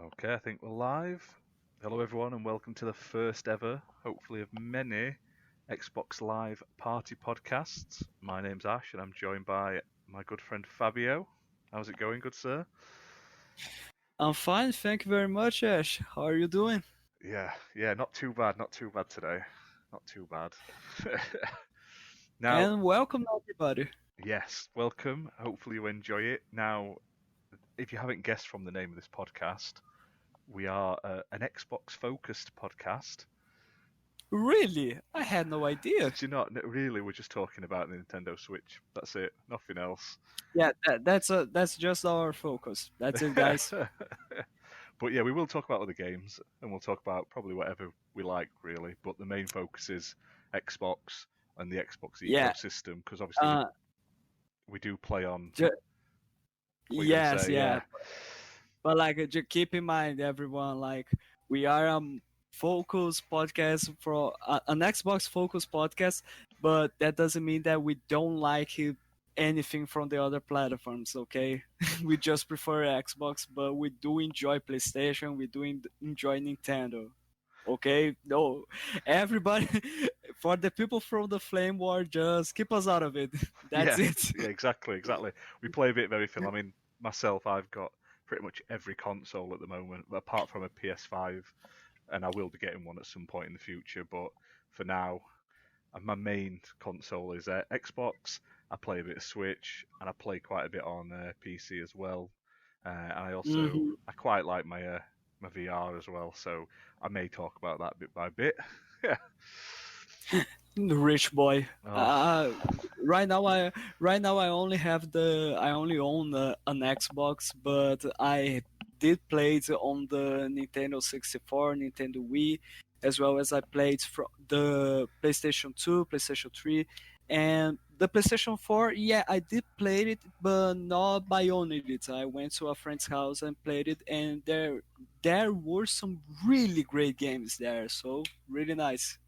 Okay, I think we're live. Hello, everyone, and welcome to the first ever, hopefully of many, Xbox Live party podcasts. My name's Ash, and I'm joined by my good friend Fabio. How's it going, good sir? I'm fine, thank you very much, Ash. How are you doing? Yeah, not too bad today. Not too bad. Now, And welcome everybody. yes, welcome. Hopefully you enjoy it. Now, if you haven't guessed from the name of this podcast, we are an Xbox-focused podcast. Really? I had no idea. Did you not? Really, we're just talking about the Nintendo Switch. That's it. Nothing else. Yeah, that's just our focus. That's it, guys. But yeah, we will talk about other games, and we'll talk about probably whatever we like, really. But the main focus is Xbox and the Xbox Yeah. ecosystem, because obviously Uh, we do play on. ju- What you gonna yes, say? yeah. Yeah, But just keep in mind, everyone, we are focus podcast for an Xbox focus podcast, but that doesn't mean that we don't like anything from the other platforms. Okay, we just prefer Xbox, but we do enjoy PlayStation. We do enjoy Nintendo. Okay, no, everybody, for the people from the Flame War, just keep us out of it. That's yeah, it. yeah. Exactly. We play a bit of everything. I mean, myself, I've got pretty much every console at the moment, apart from a PS5, and I will be getting one at some point in the future. But for now, and my main console is Xbox. I play a bit of Switch, and I play quite a bit on PC as well. And Hmm. I quite like my VR as well, so I may talk about that bit by bit. Yeah. The rich boy. Oh, Right now, I only I only own an Xbox, but I did play it on the Nintendo 64, Nintendo Wii, as well as I played from the PlayStation 2, PlayStation 3, and the PlayStation 4. Yeah, I did play it, but not by owning it. I went to a friend's house and played it, and there were some really great games there. So really nice.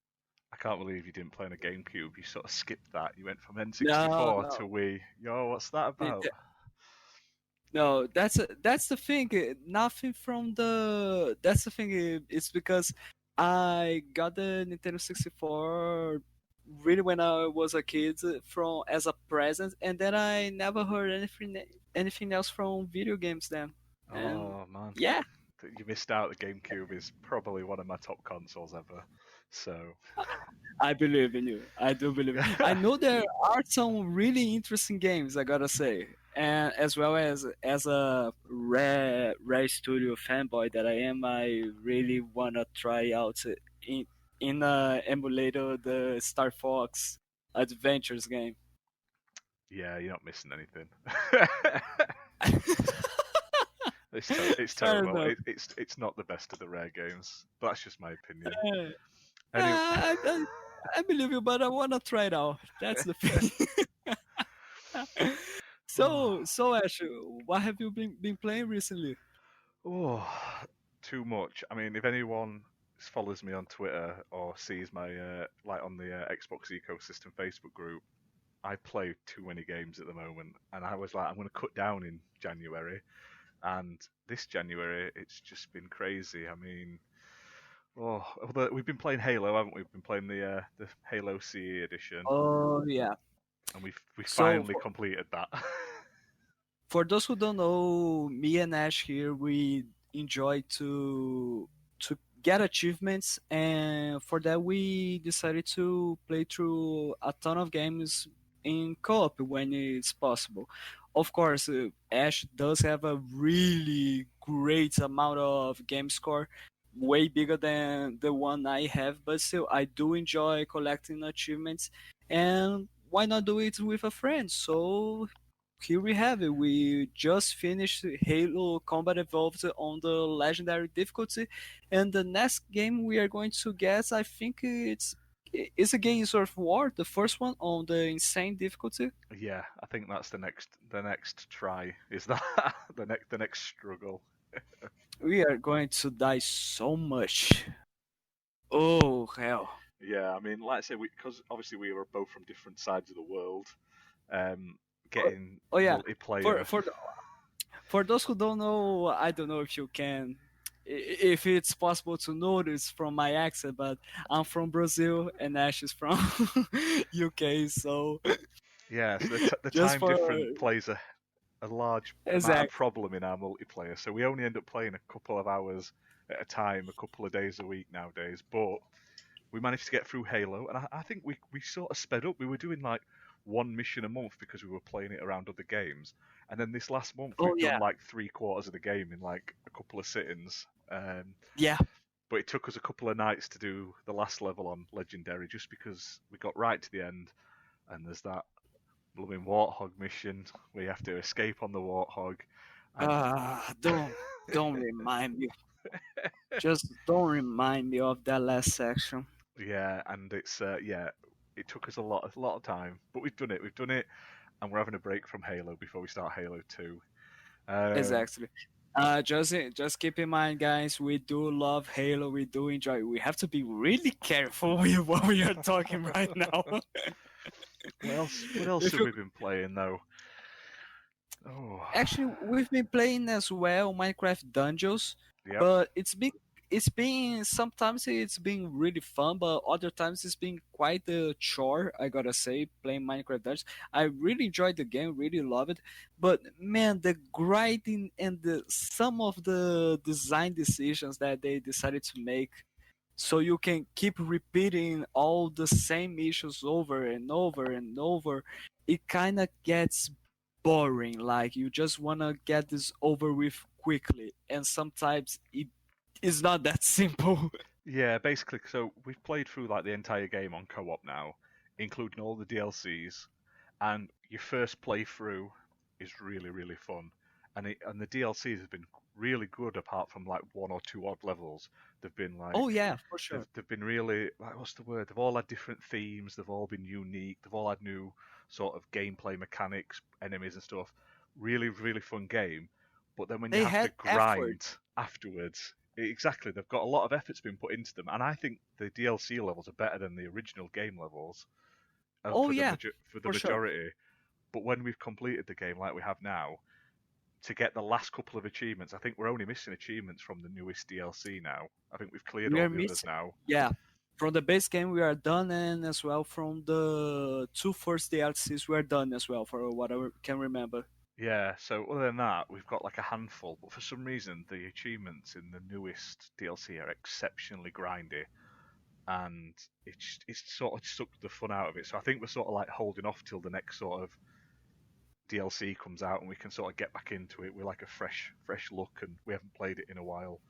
I can't believe you didn't play on a GameCube. You sort of skipped that. You went from No, N64 to no. Wii. Yo, what's that about? No, that's the thing. Nothing from the. That's the thing. It's because I got the Nintendo 64 really when I was a kid from as a present, and then I never heard anything else from video games then. And Oh man, yeah, you missed out. The GameCube is probably one of my top consoles ever. So I believe in you. I do believe. I know there are some really interesting games. I gotta say, and as well as a rare studio fanboy that I am, I really wanna try out in in a emulator the Star Fox Adventures game. yeah, you're not missing anything. It's Fair terrible. enough. It's not the best of the rare games. But that's just my opinion. Uh, Anyway, I believe you, but I wanna try it out. That's the thing. So Ash, what have you been playing recently? oh, too much. I mean, if anyone follows me on Twitter or sees my like on the Xbox ecosystem Facebook group, I play too many games at the moment, and I was like, I'm going to cut down in January, and this January it's just been crazy. I mean, we've been playing Halo, haven't we? We've been playing the Halo CE edition, Oh yeah. and we So finally completed that. for those who don't know, me and Ash here, we enjoy to get achievements, and for that we decided to play through a ton of games in co-op when it's possible. Of course, Ash does have a really great amount of game score, way bigger than the one I have, but still, I do enjoy collecting achievements, and why not do it with a friend? So here we have it. We just finished Halo Combat Evolved on the legendary difficulty, and the next game we are going to get, I think it's a Gears of War, the first one on the insane difficulty. Yeah, I think that's the next try. Is that the next struggle? We are going to die so much. Oh hell! Yeah, I mean, like I say, because obviously we were both from different sides of the world. Um, Oh, getting oh yeah, for multiplayer. for for those who don't know, I don't know if you can. if it's possible to notice from my accent, but I'm from Brazil and Ash is from UK, so Yeah, so the just time for difference plays a large amount of exact. problem in our multiplayer. So we only end up playing a couple of hours at a time, a couple of days a week nowadays. But we managed to get through Halo, and I think we sort of sped up. We were doing like one mission a month because we were playing it around other games. And then this last month, Oh we've done yeah, like three quarters of the game in like a couple of sittings. yeah. But it took us a couple of nights to do the last level on Legendary just because we got right to the end, and there's that blooming Warthog mission where you have to escape on the Warthog. And Don't remind me. Just don't remind me of that last section. yeah, and it's yeah, it took us a lot of time, but we've done it. We've done it, and we're having a break from Halo before we start Halo 2. Exactly. Just keep in mind, guys. We do love Halo. We do enjoy. We have to be really careful with what we are talking right now. What else? What else If have you we been playing though? Oh, actually, we've been playing as well Minecraft Dungeons, yep. but it's been sometimes it's been really fun, but other times it's been quite a chore. I gotta say, playing Minecraft Dungeons. I really enjoyed the game, really love it, but man, the grinding and some of the design decisions that they decided to make. So you can keep repeating all the same issues over and over and over. It kind of gets boring. Like you just want to get this over with quickly, and sometimes it is not that simple. Yeah, basically. So we've played through like the entire game on co-op now, including all the DLCs, and your first playthrough is really really fun, and the DLCs have been really good apart from like one or two odd levels. They've been Oh like yeah, for sure. they've been really like what's the word? They've all had different themes. They've all been unique. They've all had new sort of gameplay mechanics, enemies and stuff. Really really fun game. But then when you They have to had effort. grind afterwards, exactly, they've got a lot of effort's been put into them, and I think the DLC levels are better than the original game levels Oh yeah, for the for sure. majority. But when we've completed the game like we have now, to get the last couple of achievements, I think we're only missing achievements from the newest DLC now. I think we've cleared We all are the others missing. now. Yeah, from the base game we are done, and as well from the two first DLCs we are done as well, for what I can remember. Yeah, so other than that, we've got like a handful, but for some reason, the achievements in the newest DLC are exceptionally grindy, and it's sort of sucked the fun out of it. So I think we're sort of like holding off till the next sort of DLC comes out, and we can sort of get back into it with like a fresh look, and we haven't played it in a while.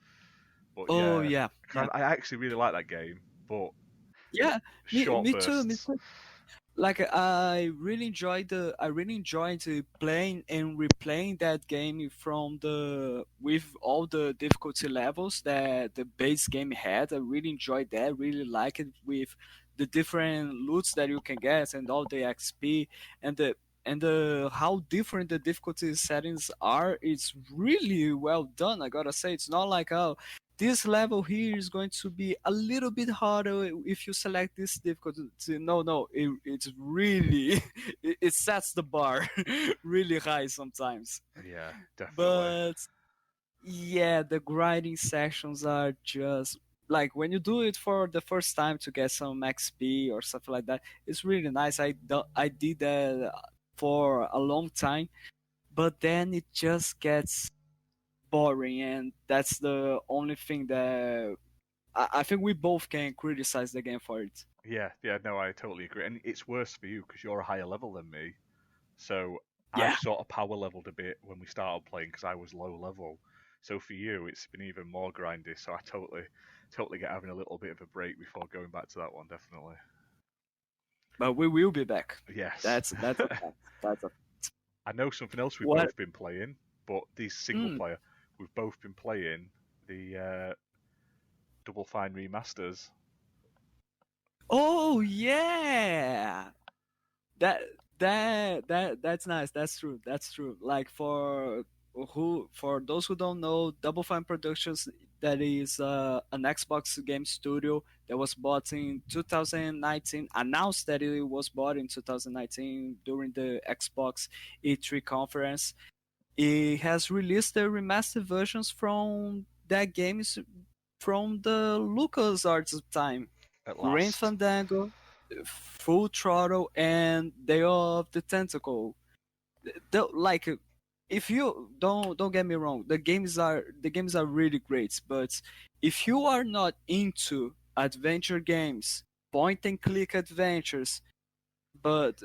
But Oh yeah, yeah, yeah, I actually really like that game, but yeah. Me short too. Me bursts. too. Like I really enjoyed playing and replaying that game from the with all the difficulty levels that the base game had. I really enjoyed that, really like it with the different loots that you can get and all the XP and the how different the difficulty settings are. It's really well done, I gotta say. It's not like, oh, this level here is going to be a little bit harder if you select this difficulty. No, no, it's really it sets the bar really high sometimes. Yeah, definitely. But yeah, the grinding sections are just like when you do it for the first time to get some XP or something like that. It's really nice. I did that for a long time, but then it just gets boring, and that's the only thing that I think we both can criticize the game for it. Yeah, yeah, no, I totally agree. And it's worse for you because you're a higher level than me. So Yeah, I've sort of power leveled a bit when we started playing because I was low level. So for you, it's been even more grindy. So I totally get having a little bit of a break before going back to that one, definitely. but we will be back. Yes. That's a fact. That's a I know something else we've what. both been playing, but these single Mm. player, we've both been playing the Double Fine remasters. Oh yeah, that that's nice. That's true. That's true. Like for those who don't know, Double Fine Productions, that is an Xbox game studio that was bought in 2019. Announced that it was bought in 2019 during the Xbox E3 conference. It has released the remastered versions from that game is from the LucasArts time. At Grim last. Fandango, Full Throttle, and Day of the Tentacle. Like, if you don't get me wrong, the games are really great, but if you are not into adventure games, point and click adventures, but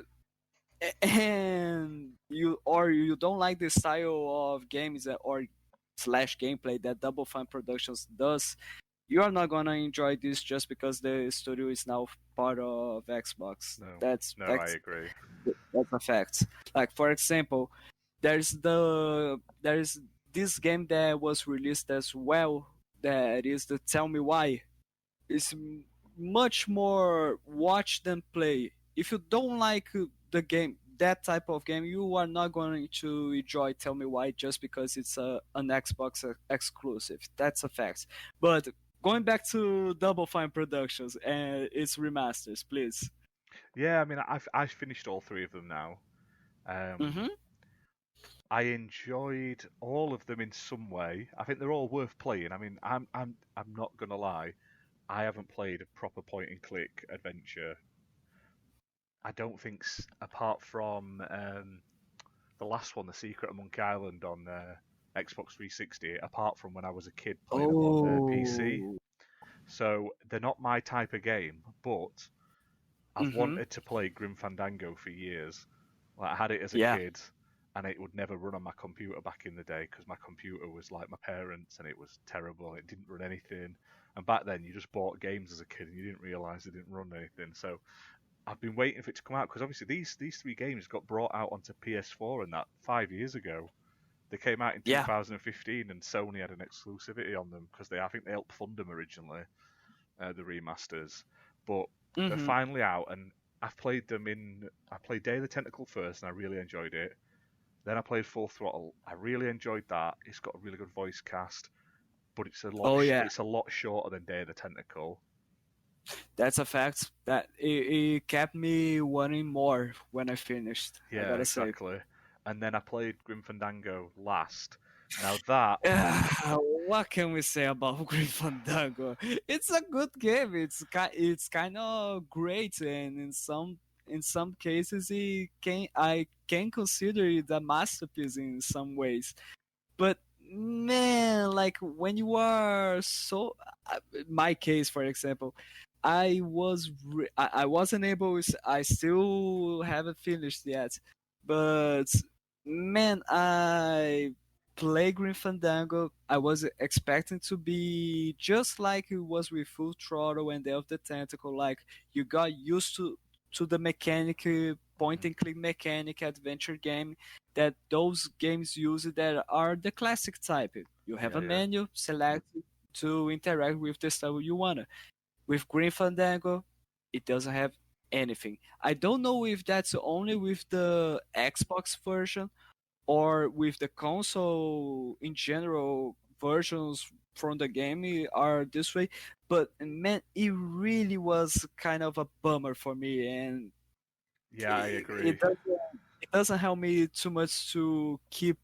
and you don't like the style of games or slash gameplay that Double Fine Productions does, you are not gonna enjoy this just because the studio is now part of Xbox. No. That's No, I that's agree. that's a fact. Like, for example, there's this game that was released as well. That is the Tell Me Why. It's much more watch than play. If you don't like the game, that type of game, you are not going to enjoy Tell Me Why just because it's an Xbox exclusive. That's a fact. But going back to Double Fine Productions and its remasters, please. Yeah, I mean, I've finished all three of them now. Mm-hmm. I enjoyed all of them in some way. I think they're all worth playing. I mean, I'm not gonna lie. I haven't played a proper point and click adventure. I don't think, apart from the last one, The Secret of Monkey Island on Xbox 360, apart from when I was a kid playing them on PC. Oh. So they're not my type of game, but I've Mm-hmm. wanted to play Grim Fandango for years. Like, I had it as a Yeah. kid, and it would never run on my computer back in the day because my computer was like my parents, and it was terrible. It didn't run anything. And back then, you just bought games as a kid, and you didn't realize they didn't run anything. So I've been waiting for it to come out because obviously these three games got brought out onto PS4 and that 5 years ago. They came out in Yeah. 2015, and Sony had an exclusivity on them because I think they helped fund them originally, the remasters. But they're Mm-hmm. finally out, and I've played them I played Day of the Tentacle first, and I really enjoyed it. Then I played Full Throttle. I really enjoyed that. It's got a really good voice cast, but Oh yeah. it's a lot shorter than Day of the Tentacle. That's a fact. That it kept me wanting more when I finished. I Yeah, gotta say. exactly. And then I played Grim Fandango last. Now that What can we say about Grim Fandango? It's a good game. It's kind of great, and in some cases, I can consider it a masterpiece in some ways. But man, like when you are so, my case, for example, I wasn't able. I still haven't finished yet, but man, I play Green Fandango. I was expecting to be just like it was with Full Throttle and Day of the Tentacle. Like, you got used to the mechanic, point and click mechanic adventure game that those games use that are the classic type. You have a yeah. menu, select to interact with the style you wanna. With Green Fandango, it doesn't have anything. I don't know if that's only with the Xbox version or with the console in general. Versions from the game are this way, but man, it really was kind of a bummer for me, and Yeah, I it, agree. it doesn't it doesn't help me too much to keep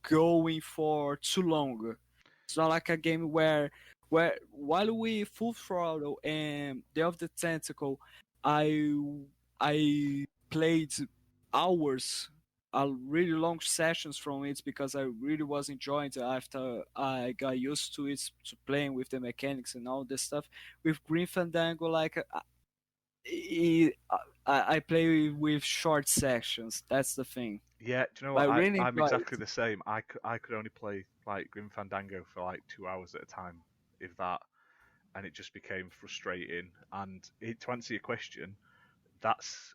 going for too long. It's not like a game where while we Full Throttle and Day of the Tentacle, I I played hours, really long sessions from it because I really was enjoying it after I got used to it, to playing with the mechanics and all this stuff. With Green Fandango, like I, I play with short sections. That's the thing. Yeah, do you know But I what? really I'm enjoy exactly it. the same. I could only play like Grim Fandango for like 2 hours at a time, if that, and it just became frustrating. And to answer your question, that's,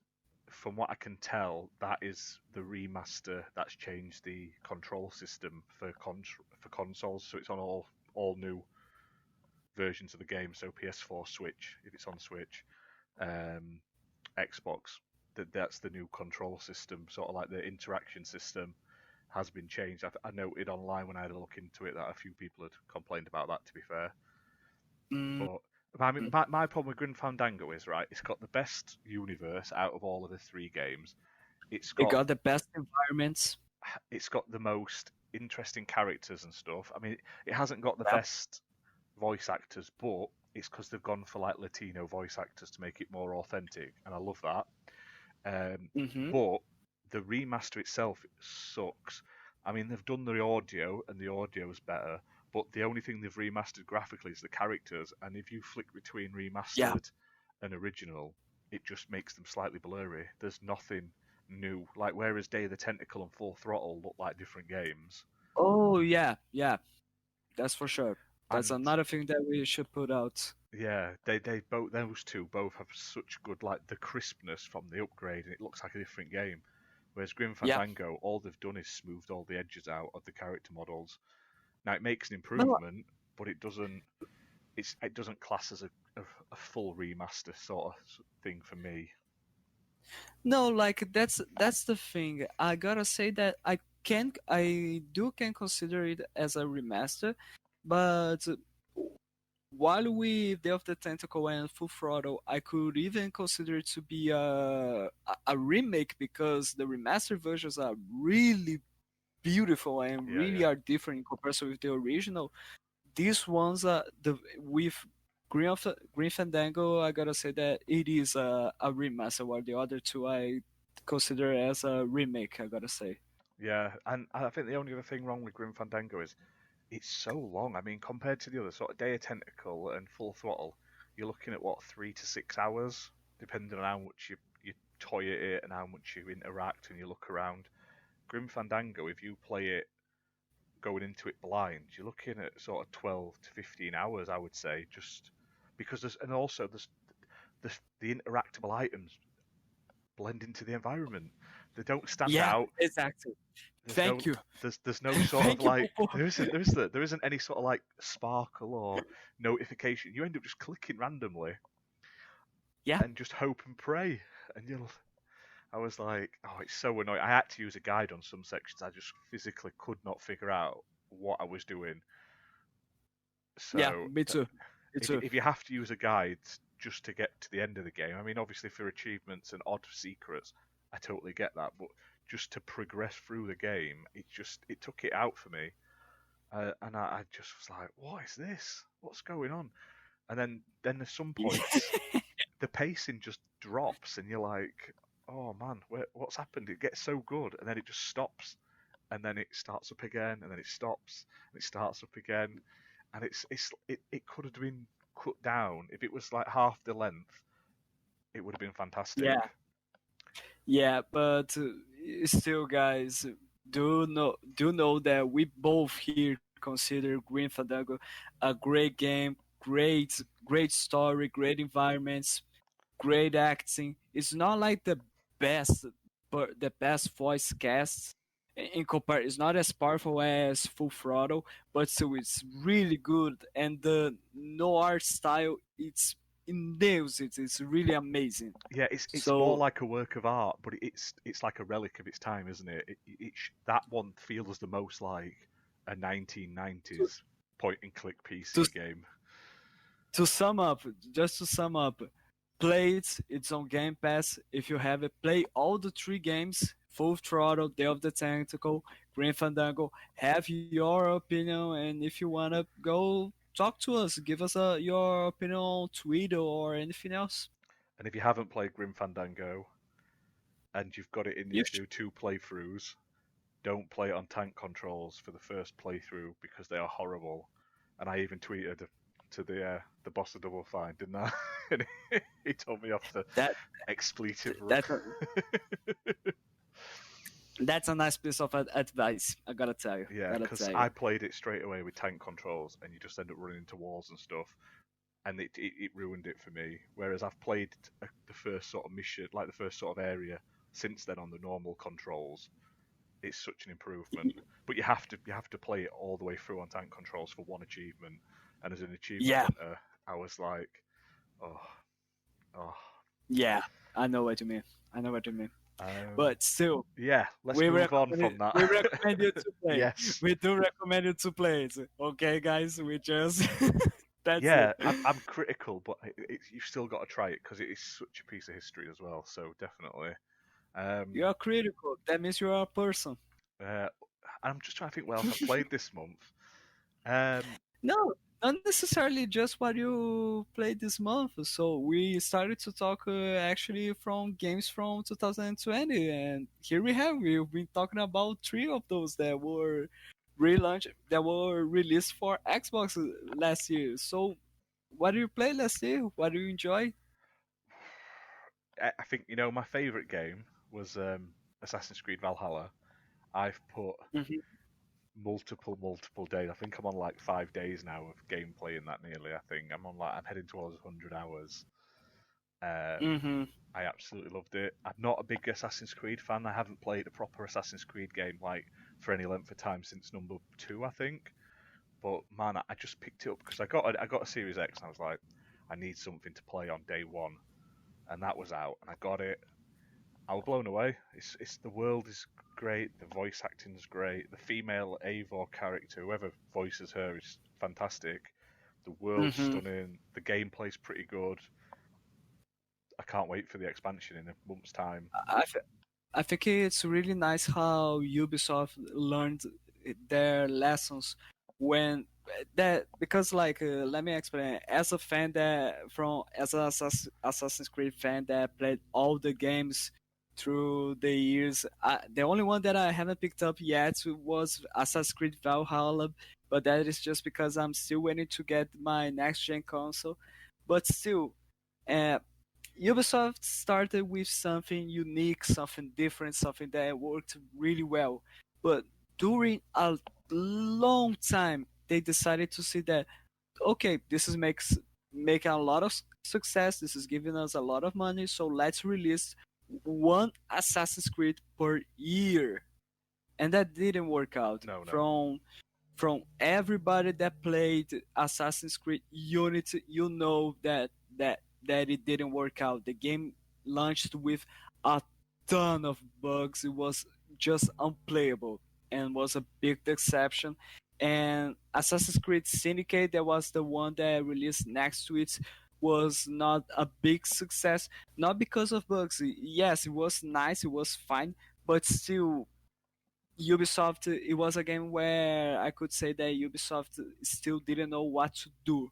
from what I can tell, that is the remaster that's changed the control system for consoles. So it's on all new versions of the game. So PS4, Switch, if it's on Switch, um, Xbox. That's the new control system. Sort of like the interaction system has been changed. I noted online when I had a look into it that a few people had complained about that. To be fair, Mm, but I mean, my problem with Grim Fandango is, right, it's got the best universe out of all of the three games. It's it got got the best environments. it's got the most interesting characters and stuff. I mean, it hasn't got the Yeah. best voice actors, but it's because they've gone for like Latino voice actors to make it more authentic, and I love that. Hmm. But the remaster itself sucks. I mean, they've done the audio, and the audio's better, but the only thing they've remastered graphically is the characters, and if you flick between Yeah. remastered and original, it just makes them slightly blurry. There's nothing new. Like, whereas Day of the Tentacle and Full Throttle look like different games, Oh yeah, yeah. That's for sure. That's and another thing that we should put out. yeah, they both those two both have such good like the crispness from the upgrade, and it looks like a different game. Whereas Grim Yeah. Fandango, all they've done is smoothed all the edges out of the character models. Now it makes an No, improvement, but it doesn't class as a full remaster sort of thing for me. no, like that's the thing. I gotta say that I can consider it as a remaster, but while with Day of the Tentacle and Full Throttle, I could even consider it to be a remake because the remastered versions are really beautiful and Yeah, really yeah, are different in comparison with the original. These ones are the with Green Fandango. I gotta say that it is a remaster, while the other two I consider as a remake. I gotta say. yeah. And I think the only other thing wrong with Grim Fandango is it's so long. I mean, compared to the other sort of Day of Tentacle and Full Throttle, you're looking at what 3 to 6 hours, depending on how much you toy at it and how much you interact and you look around. Grim Fandango, if you play it going into it blind, you're looking at sort of 12 to 15 hours, I would say, just because the interactable items blend into the environment. They don't stand Yeah, out. exactly. There's no Thank you. there's no sort of Thank you, like Popo. there isn't any sort of like sparkle or notification. You end up just clicking randomly Yeah, and just hope and pray. And you'll I was like, oh, it's so annoying. I had to use a guide on some sections. I just physically could not figure out what I was doing. yeah, So me too. Me too. if you have to use a guide just to get to the end of the game, I mean, obviously for achievements and odd secrets, I totally get that. But just to progress through the game, it took it out for me, and I just was like, what is this? What's going on? And then at some points the pacing just drops, and you're like, oh man, what's happened? It gets so good, and then it just stops, and then it starts up again, and then it stops, and it starts up again, and it could have been cut down if it was like half the length. It would have been fantastic. Yeah, yeah, but still, guys, do know that we both here consider Green Fandango a great game, great story, great environments, great acting. It's not like best, but the best voice cast in compare. It's not as powerful as Full Throttle, but still it's really good. And the noir style, it nails it. It's really amazing. Yeah, it's more So like a work of art, but it's like a relic of its time, isn't it? That one feels the most like a to, 1990s point and click to PC game. to sum up, just to sum up, play it. It's on Game Pass. If you have it, play all the three games: Full Throttle, Day of the Tentacle, Green Fandango. Have your opinion, and if you wanna go talk to us, give us your opinion on Twitter or anything else. And if you haven't played Grim Fandango and you've got it in you You to do 2 playthroughs, don't play it on tank controls for the first playthrough because they are horrible. And I even tweeted to the boss of Double Fine, didn't I? And he told me off the that expletive that run. that's a nice piece of advice. I gotta tell you. Yeah, Gotta because tell you. I played it straight away with tank controls, and you just end up running into walls and stuff, and it ruined it for me. Whereas I've played the first sort of mission, like the first sort of area, since then on the normal controls. It's such an improvement. But you have to play it all the way through on tank controls for one achievement. And as an achievement Yeah, hunter, I was like, oh, oh. yeah. I know what you mean. I know what you mean. Um, But still, yeah, let's we move on recommend from that. we recommend you to play. Yes. We do recommend you to play it. Okay, guys, we just that's it. Yeah, I'm critical, but you've still got to try it because it is such a piece of history as well. So definitely. Um, You're critical. That means you're a person. uh, I'm just trying to think what else I've played this month. Um, No, not necessarily just what you played this month. So we started to talk actually from games from 2020, and here we have. We've been talking about three of those that were relaunched, that were released for Xbox last year. So, what did you play last year? What do you enjoy? I think my favorite game was Assassin's Creed Valhalla. I've put Hmm. multiple days. I think I'm on like 5 days now of gameplay in that nearly. I think I'm heading towards 100 hours. Um, Hmm. I absolutely loved it. I'm not a big Assassin's Creed fan. I haven't played a proper Assassin's Creed game like for any length of time since number two, I think. But man, I just picked it up because I got a Series X and I was like, I need something to play on day one, and that was out, and I got it. I was blown away. It's the world is great, the voice acting is great, the female Eivor character, whoever voices her, is fantastic. The world's Hmm. stunning. The gameplay's pretty good. I can't wait for the expansion in a month's time. I, I think it's really nice how Ubisoft learned their lessons when that because let me explain, as a fan that from as an Assassin's Creed fan that played all the games through the years, the only one that I haven't picked up yet was Assassin's Creed Valhalla, but that is just because I'm still waiting to get my next gen console. But still, uh, Ubisoft started with something unique, something different, something that worked really well. But during a long time, they decided to see that okay, this is making a lot of success. This is giving us a lot of money. So let's release one Assassin's Creed per year, and that didn't work out. No, no. From everybody that played Assassin's Creed Unity, you know that it didn't work out. The game launched with a ton of bugs. It was just unplayable and was a big deception. And Assassin's Creed Syndicate, that was the one that released next to it, was not a big success. Not because of bugs. Yes, it was nice, it was fine, but still Ubisoft, it was a game where I could say that Ubisoft still didn't know what to do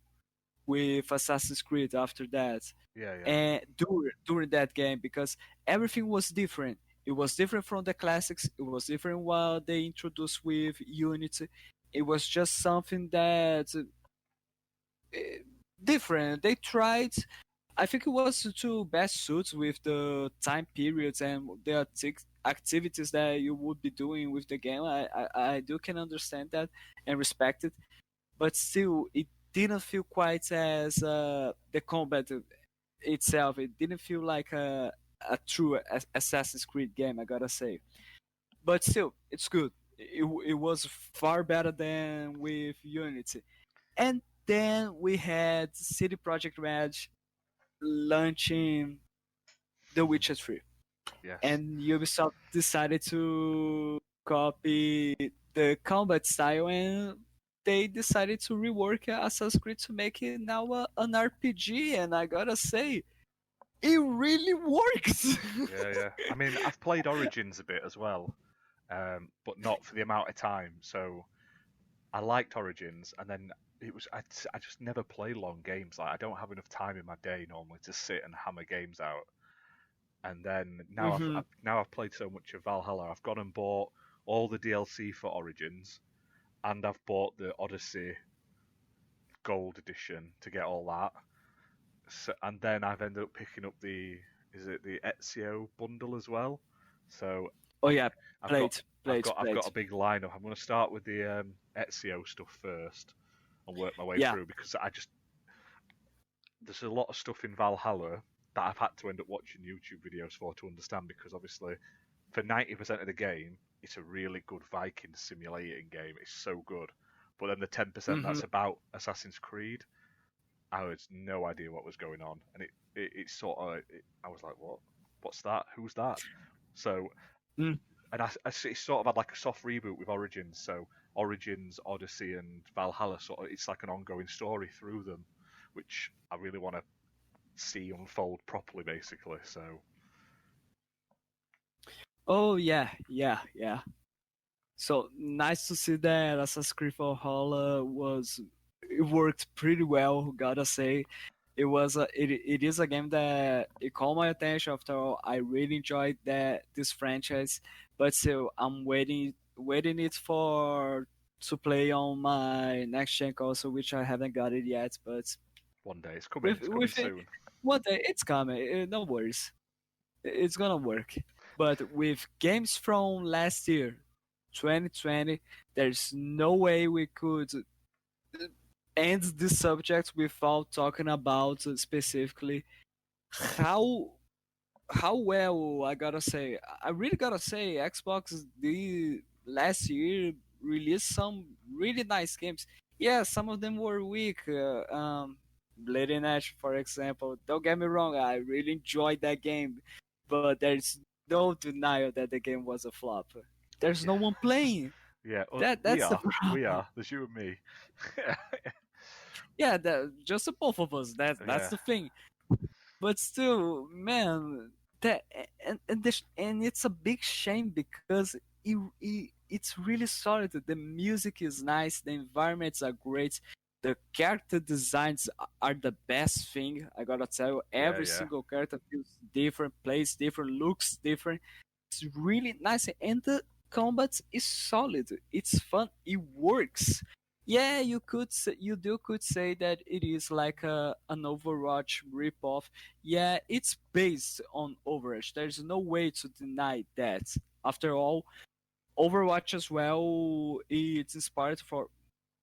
with Assassin's Creed after that. Yeah, yeah, And during that game, because everything was different. It was different from the classics. It was different what they introduced with Unity. It was just something that different. They tried. I think it was to best suit with the time periods and the activities that you would be doing with the game. I do can understand that and respect it, but still, it didn't feel quite as the combat itself. It didn't feel like a true Assassin's Creed game. I gotta say, but still, it's good. It was far better than with Unity. And then we had City Project Red launching The Witcher 3. yes, And Ubisoft decided to copy the combat style, and they decided to rework Assassin's Creed to make it now an RPG. And I gotta say, it really works. yeah, yeah. I mean, I've played Origins a bit as well, but not for the amount of time. So I liked Origins, and then I just never play long games. Like I don't have enough time in my day normally to sit and hammer games out. And then Hmm. now I've played so much of Valhalla. I've gone and bought all the DLC for Origins, and I've bought the Odyssey Gold Edition to get all that. So, and then I've ended up picking up the Ezio bundle as well. So Oh yeah, I've got played, played, I've got played. a big lineup. I'm going to start with the Ezio stuff first and work my way Yeah. through because there's a lot of stuff in Valhalla that I've had to end up watching YouTube videos for to understand because obviously for 90% of the game it's a really good Viking simulating game. It's so good. But then the 10% Hmm. that's about Assassin's Creed, I had no idea what was going on, and it sort of I was like, what's that? Who's that? So Mm. and I it's sort of had like a soft reboot with Origins. So Origins, Odyssey, and Valhalla sort of it's like an ongoing story through them, which I really want to see unfold properly, basically. So Oh yeah, yeah, yeah. So nice to see that Assassin's Creed Valhalla was it worked pretty well. Gotta say, it is a game that it caught my attention. After all, I really enjoyed that this franchise, but still, I'm waiting it for to play on my next gen console, which I haven't got it yet. But One day it's coming. with It's coming with it, soon. one day it's coming. No worries, it's gonna work. But with games from last year, 2020, there's no way we could end this subject without talking about specifically how how well I really gotta say Xbox the last year released some really nice games. Yeah, some of them were weak. Bleeding Edge, for example. Don't get me wrong, I really enjoyed that game, but there's no denial that the game was a flop. There's no Yeah, one playing. yeah. We That's the are. We problem. are. There's you and me. Yeah, just the both of us. That's Yeah. the thing. But still, man, that and it's a big shame because it's really solid. The music is nice, the environments are great, the character designs are the best thing. I gotta tell you, Yeah. every Yeah. single character feels different, plays different, looks different. It's really nice, and the combat is solid. It's fun. It works. Yeah, you could say that it is like an Overwatch ripoff. Yeah, it's based on Overwatch. There's no way to deny that. After all, Overwatch as well, it's inspired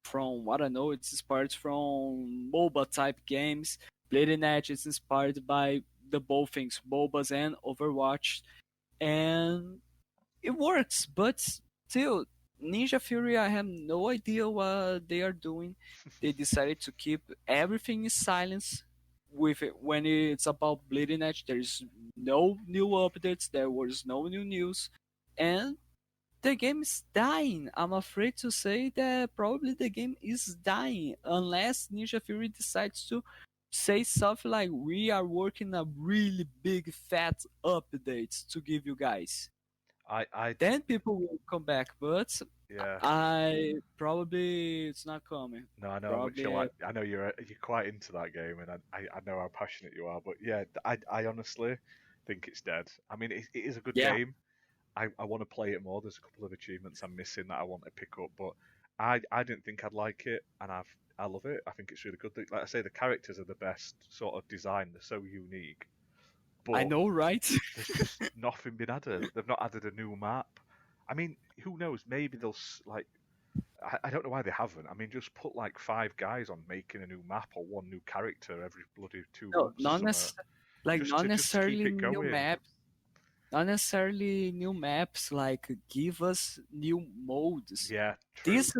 from what I know, it's inspired from MOBA type games. Bleeding Edge is inspired by the both things, MOBAs and Overwatch, and it works. But still, Ninja Fury, I have no idea what they are doing. They decided to keep everything in silence. With it, when it's about Bleeding Edge, there's no new updates. There was no new news, and the game is dying. I'm afraid to say that probably the game is dying unless Ninja Fury decides to say something like we are working a really big fat update to give you guys. I. Then people will come back, but Yeah. I probably it's not coming. No, I know how much you Probably like. I know you're quite into that game, and I know how passionate you are. But yeah, I honestly think it's dead. I mean, it is a good yeah. game. I want to play it more. There's a couple of achievements I'm missing that I want to pick up, but I didn't think I'd like it, and I love it. I think it's really good. Like I say, the characters are the best sort of design. They're so unique, I but know, right? there's just nothing been added. They've not added a new map. I mean, who knows? Maybe they'll like. I don't know why they haven't. I mean, just put like 5 guys on making a new map or one new character every bloody two No, months or something, not just to keep necessarily it new going. maps. Not necessarily new maps. Like give us new modes. Yeah, true. This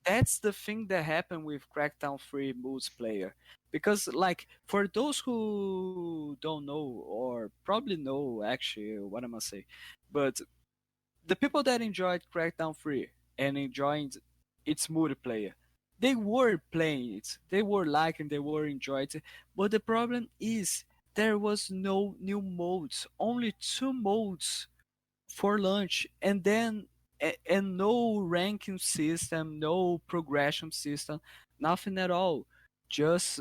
that's the thing that happened with Crackdown 3 multiplayer. Because like for those who don't know or probably know actually what am I say, but the people that enjoyed Crackdown 3 and enjoyed its multiplayer, they were playing it, they were liking, they were enjoying it. But the problem is there was no new modes, only 2 modes for launch, and then and no ranking system, no progression system, nothing at all. Just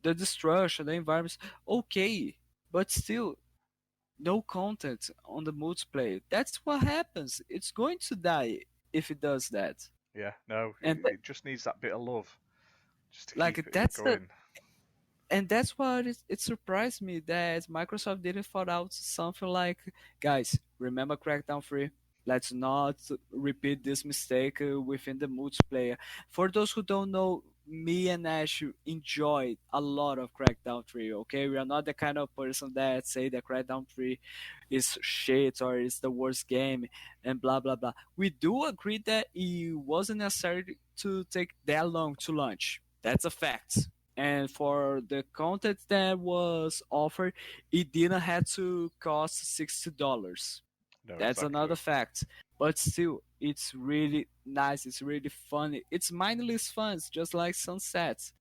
the destruction, the environments. Okay, but still no content on the multiplayer. That's what happens. It's going to die if it does that. Yeah, no, And it just needs that bit of love just to keep like it that's the going. and that's what it surprised me that Microsoft didn't thought out something like, guys, remember Crackdown 3? Let's not repeat this mistake within the multiplayer. For those who don't know, me and Ash enjoyed a lot of Crackdown 3, okay? We are not the kind of person that say that Crackdown 3 is shit or is the worst game and blah blah blah. We do agree that it wasn't necessary to take that long to launch. That's a fact, and for the content that was offered, it didn't have to cost $60. No, That's exactly. another fact. But still, it's really nice. It's really funny. It's mindless fun. It's just like sunsets,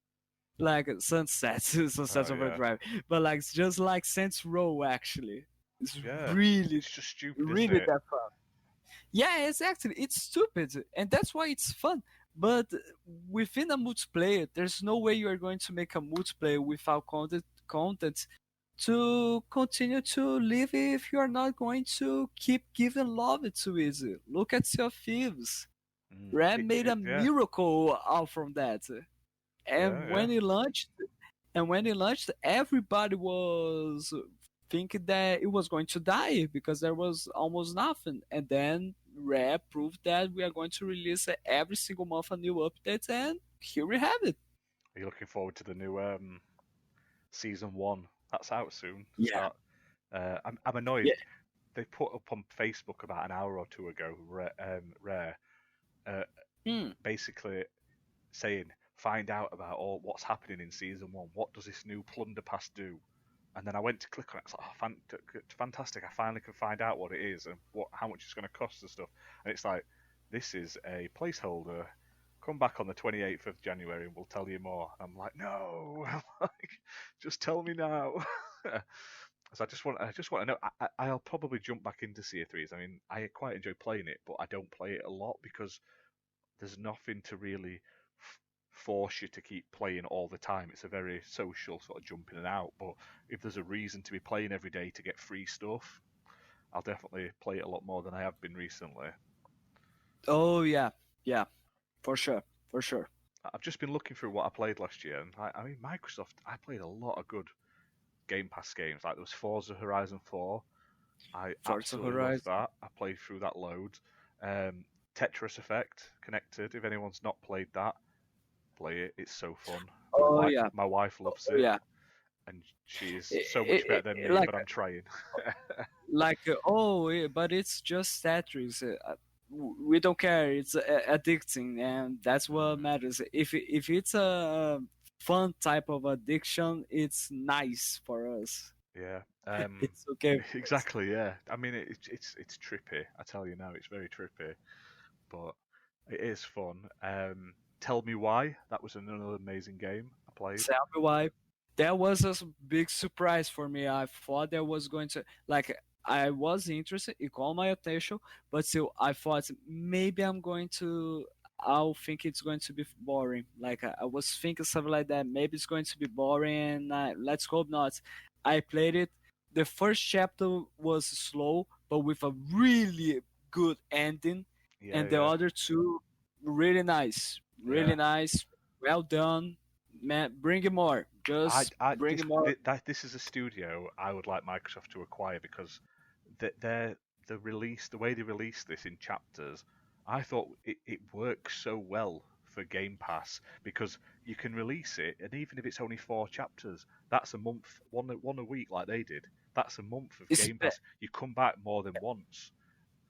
like sunsets, Oh sunsets yeah, overdrive. But like it's just like Saints Row. Actually, it's yeah. really, It's just stupid, isn't really it? that fun. Yeah, exactly. It's stupid, and that's why it's fun. But within a multiplayer, there's no way you are going to make a multiplayer without content to continue to live if you are not going to keep giving love to it. Look at Sea of Thieves. Mm. Red made a Yeah, miracle out from that. yeah, And yeah. when it launched, everybody was thinking that it was going to die because there was almost nothing. And then Rare proved that we are going to release every single month a new update, and here we have it. Are you looking forward to the new season one? That's out soon. Yeah, Start. I'm annoyed. yeah. They put up on Facebook about an hour or two ago, Rare, uh, Hmm. basically saying, find out about all what's happening in season one. What does this new plunder pass do? And then I went to click on it. It's like, oh, fantastic! I finally can find out what it is and how much it's going to cost and stuff. And it's like, this is a placeholder. Come back on the 28th of January and we'll tell you more. I'm like, no, I'm like, just tell me now. So I just want to know. I'll probably jump back into Sea of Thieves. I mean, I quite enjoy playing it, but I don't play it a lot because there's nothing to really force you to keep playing all the time. It's a very social sort of jumping and out. But if there's a reason to be playing every day to get free stuff, I'll definitely play it a lot more than I have been recently. Oh yeah, yeah, for sure, for sure. I've just been looking through what I played last year, and I mean, Microsoft. I played a lot of good Game Pass games. Like there was Forza Horizon 4. I Forza absolutely loved Horizon. that. I played through that loads. Um, Tetris Effect Connected. If anyone's not played that, play it. It's so fun. Oh yeah, My wife loves oh it, yeah. and she is so much better I- than I- me. like But I'm trying. oh but it's just Tetris. We don't care. It's addicting, and that's what Mm, matters. If it's a fun type of addiction, it's nice for us. yeah. It's okay for us. Exactly. Yeah. I mean, it's trippy. I tell you now, it's very trippy, but it is fun. Tell Me Why. That was another amazing game I played. Tell me why. That was a big surprise for me. I thought that was going to like I was interested. It caught my attention, but still, I thought maybe I'll think it's going to be boring. Like I was thinking something like that. Maybe it's going to be boring. Let's hope not. I played it. The first chapter was slow, but with a really good ending, Yeah. and the Yeah. other two really nice, Yeah. really nice. Well done, man. Bring it more. Just bring it more. This is a studio I would like Microsoft to acquire because they're the way they release this in chapters. I thought it works so well for Game Pass because you can release it, and even if it's only 4 chapters, that's a month, one a week, like they did. That's a month of It's Game Pass. You come back more than once.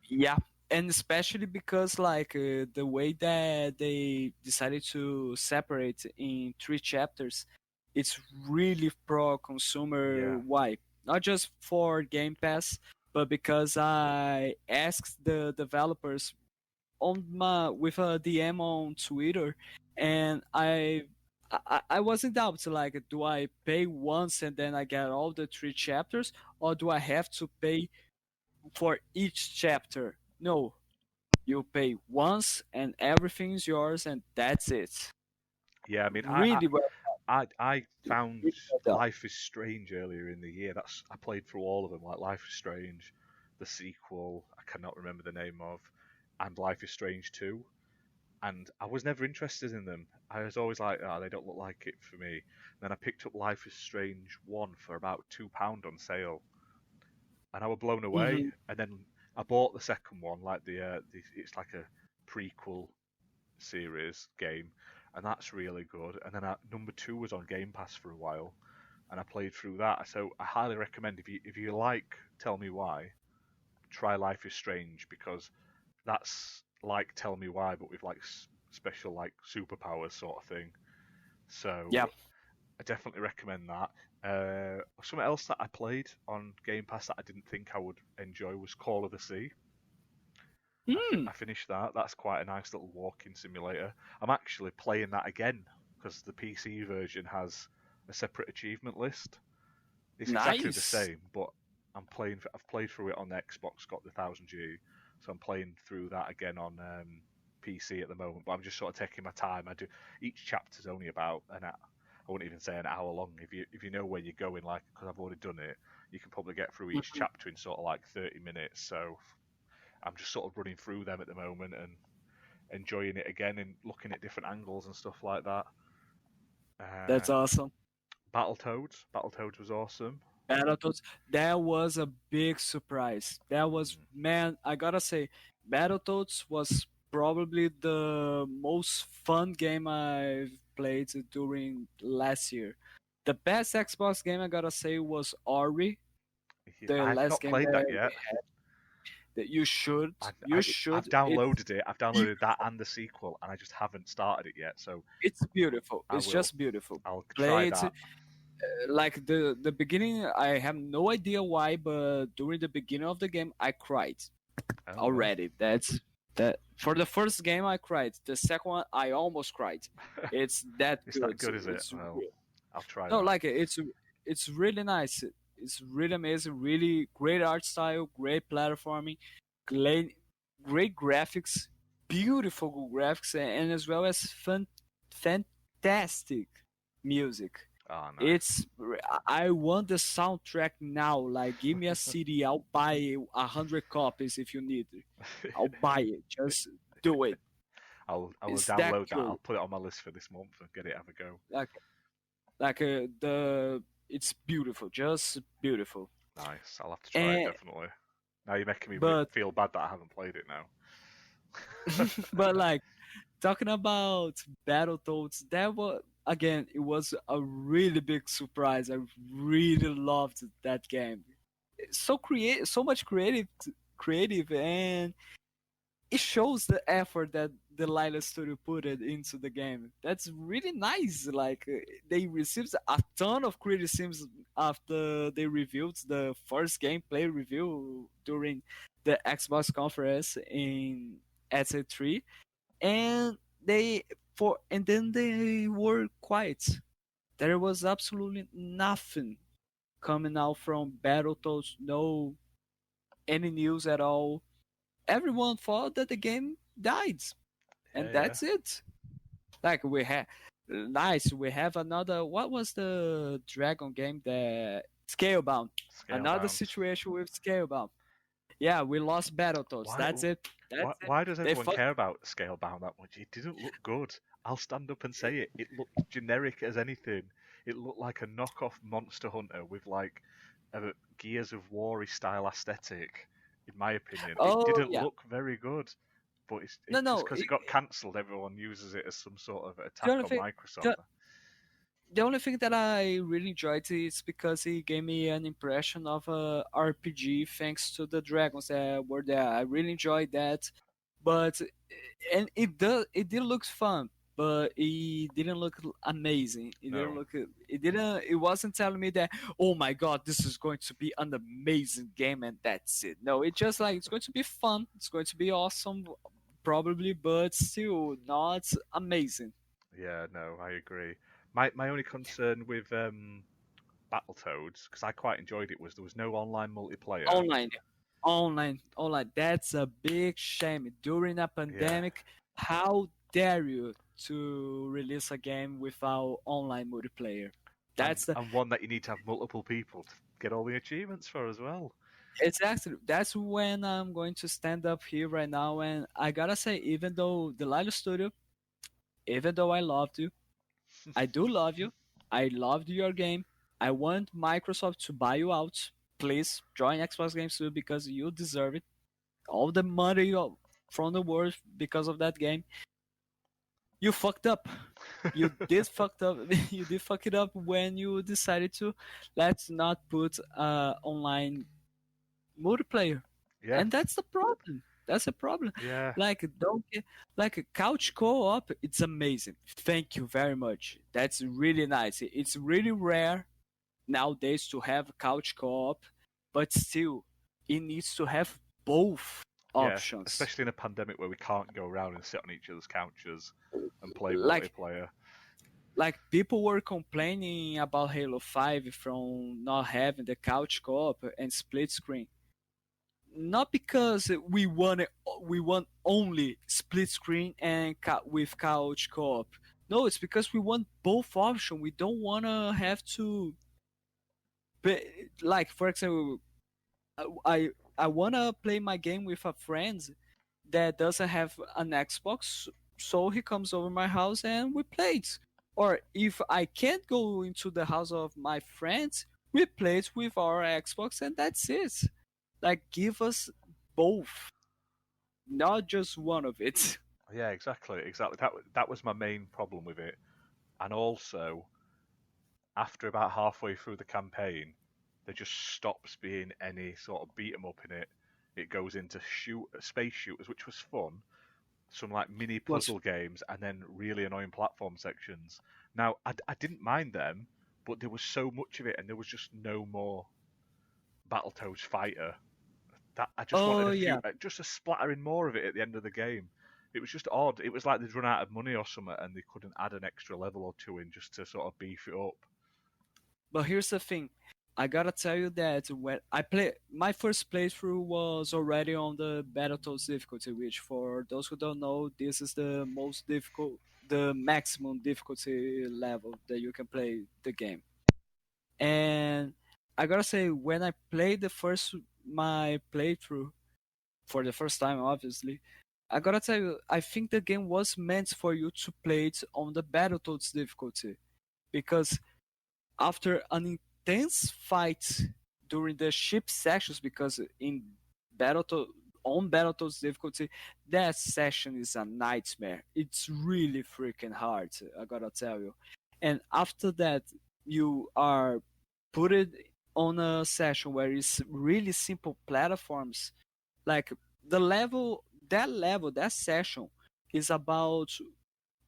Yeah, and especially because like the way that they decided to separate in 3 chapters, it's really pro consumer. Yeah, Why? Not just for Game Pass, but because I asked the developers on my with a DM on Twitter, and I was in doubt. Like, do I pay once and then I get all the 3 chapters, or do I have to pay for each chapter? No, you pay once and everything's yours, and that's it. yeah. I mean, Really well, I found really well done. Life is Strange earlier in the year. I played through all of them, like Life is Strange, the sequel I cannot remember the name of, and Life is Strange 2. And I was never interested in them. I was always like, oh, they don't look like it for me. And then I picked up Life is Strange 1 for about £2 on sale, and I was blown away. Hmm. And then I bought the second one, like it's like a prequel series game, and that's really good. And then number 2 was on Game Pass for a while, and I played through that. So I highly recommend if you like Tell Me Why, try Life is Strange because that's like Tell Me Why, but with like special like superpowers sort of thing. Yeah. So I definitely recommend that. Something else that I played on Game Pass that I didn't think I would enjoy was Call of the Sea. Hmm. I finished that. That's quite a nice little walking simulator. I'm actually playing that again because the PC version has a separate achievement list. It's exactly the Nice. same, but I've played through it on the Xbox, got the 1000G. so I'm playing through that again on PC at the moment. But I'm just sort of taking my time. I do each chapter's only about an hour. I wouldn't even say an hour long. If you know where you're going, like because I've already done it, you can probably get through each chapter in sort of like 30 minutes. So I'm just sort of running through them at the moment and enjoying it again and looking at different angles and stuff like that. That's awesome. Battletoads was awesome. Battletoads, that was a big surprise. That was, man, I gotta say, Battletoads was probably the most fun game I've played during last year. The best Xbox game I gotta say was Ori, the I've last not game played that we yet. had. That you should, I've downloaded it. I've downloaded that and the sequel, and I just haven't started it yet. So It's beautiful. I It's will. just beautiful. I'll Play try it. that. Like the beginning, I have no idea why, but during the beginning of the game, I cried Oh, already. That's that. For the first game, I cried. The second one, I almost cried. It's that It's good. that good, is it? It's Well, I'll try no, that. like it's really nice. It's really amazing. Really great art style, great platforming, great graphics, beautiful graphics, and as well as fantastic music. Oh, nice. I want the soundtrack now. Like, give me a CD. I'll buy 100 copies if you need it. I'll buy it. Just do it. I will It's download that. good. I'll put it on my list for this month and get it have a go. It's beautiful. Just beautiful. Nice. I'll have to try it definitely. Now you're making me feel bad that I haven't played it now. But like, talking about Battletoads, that was again, it was a really big surprise. I really loved that game. So much creative, and it shows the effort that the Lila Studio put it into the game. That's really nice. Like, they received a ton of criticisms after they reviewed the first gameplay review during the Xbox conference in SA3, and then they were quiet. There was absolutely nothing coming out from Battletoads. No, any news at all. Everyone thought that the game died, and that's it. Like, we have another. What was the Dragon game that Scalebound? Another situation with Scalebound. Yeah, we lost Battletoads. That's it. Why does everyone care about Scalebound that much? It didn't look good. I'll stand up and say it. It looked generic as anything. It looked like a knockoff Monster Hunter with like a Gears of War style aesthetic. In my opinion, it didn't look very good. But just because it got cancelled, everyone uses it as some sort of attack on Microsoft. The only thing that I really enjoyed is because it gave me an impression of a RPG thanks to the dragons that were there. I really enjoyed that, but and it did look fun, but it didn't look amazing. It wasn't telling me that, oh my god, this is going to be an amazing game and that's it. No, it's just like, it's going to be fun, it's going to be awesome probably, but still not amazing. Yeah, no, I agree. My only concern with Battletoads, because I quite enjoyed it, was there was no online multiplayer. Online. That's a big shame. During a pandemic, how dare you to release a game without online multiplayer? And one that you need to have multiple people to get all the achievements for as well. Exactly. That's when I'm going to stand up here right now, and I gotta say, even though the Lilo Studio, even though I loved you, I do love you. I loved your game. I want Microsoft to buy you out. Please join Xbox Games Studio because you deserve it. All the money from the world because of that game. You fucked up. You did fucked up. You did fuck it up when you decided to let's not put online multiplayer. Yeah. And that's the problem. That's a problem. Yeah. Like, don't get like a couch co-op. It's amazing. Thank you very much. That's really nice. It's really rare nowadays to have couch co-op, but still, it needs to have both options. Especially in a pandemic where we can't go around and sit on each other's couches and play multiplayer. Like, people were complaining about Halo 5 from not having the couch co-op and split screen. not because we want only split screen and with couch co-op. No, it's because we want both options. We don't want to have to like, for example, I want to play my game with a friend that doesn't have an Xbox, so he comes over my house and we play it. Or if I can't go into the house of my friends, we play it with our Xbox and that's it. Like, give us both, not just one of it. Yeah, exactly. That was my main problem with it. And also, after about halfway through the campaign, there just stops being any sort of beat 'em up in it. It goes into space shooters, which was fun, some like mini Was puzzle games, and then really annoying platform sections. Now, I didn't mind them, but there was so much of it, and there was just no more Battletoads Fighter. That I just wanted oh a few, yeah, just a splattering more of it at the end of the game. It was just odd. It was like they'd run out of money or something, and they couldn't add an extra level or two in just to sort of beef it up. but here's the thing. I gotta tell you that when I play my first playthrough was already on the Battletoads difficulty, which for those who don't know, this is the most difficult, the maximum difficulty level that you can play the game. And I gotta say, when I played my playthrough for the first time, obviously, I gotta tell you, I think the game was meant for you to play it on the Battletoads difficulty because after an intense fight during the ship sections, because in Battletoads on Battletoads difficulty, that session is a nightmare. It's really freaking hard, I gotta tell you. And after that, you are put it on a session where it's really simple platforms. Like that session is about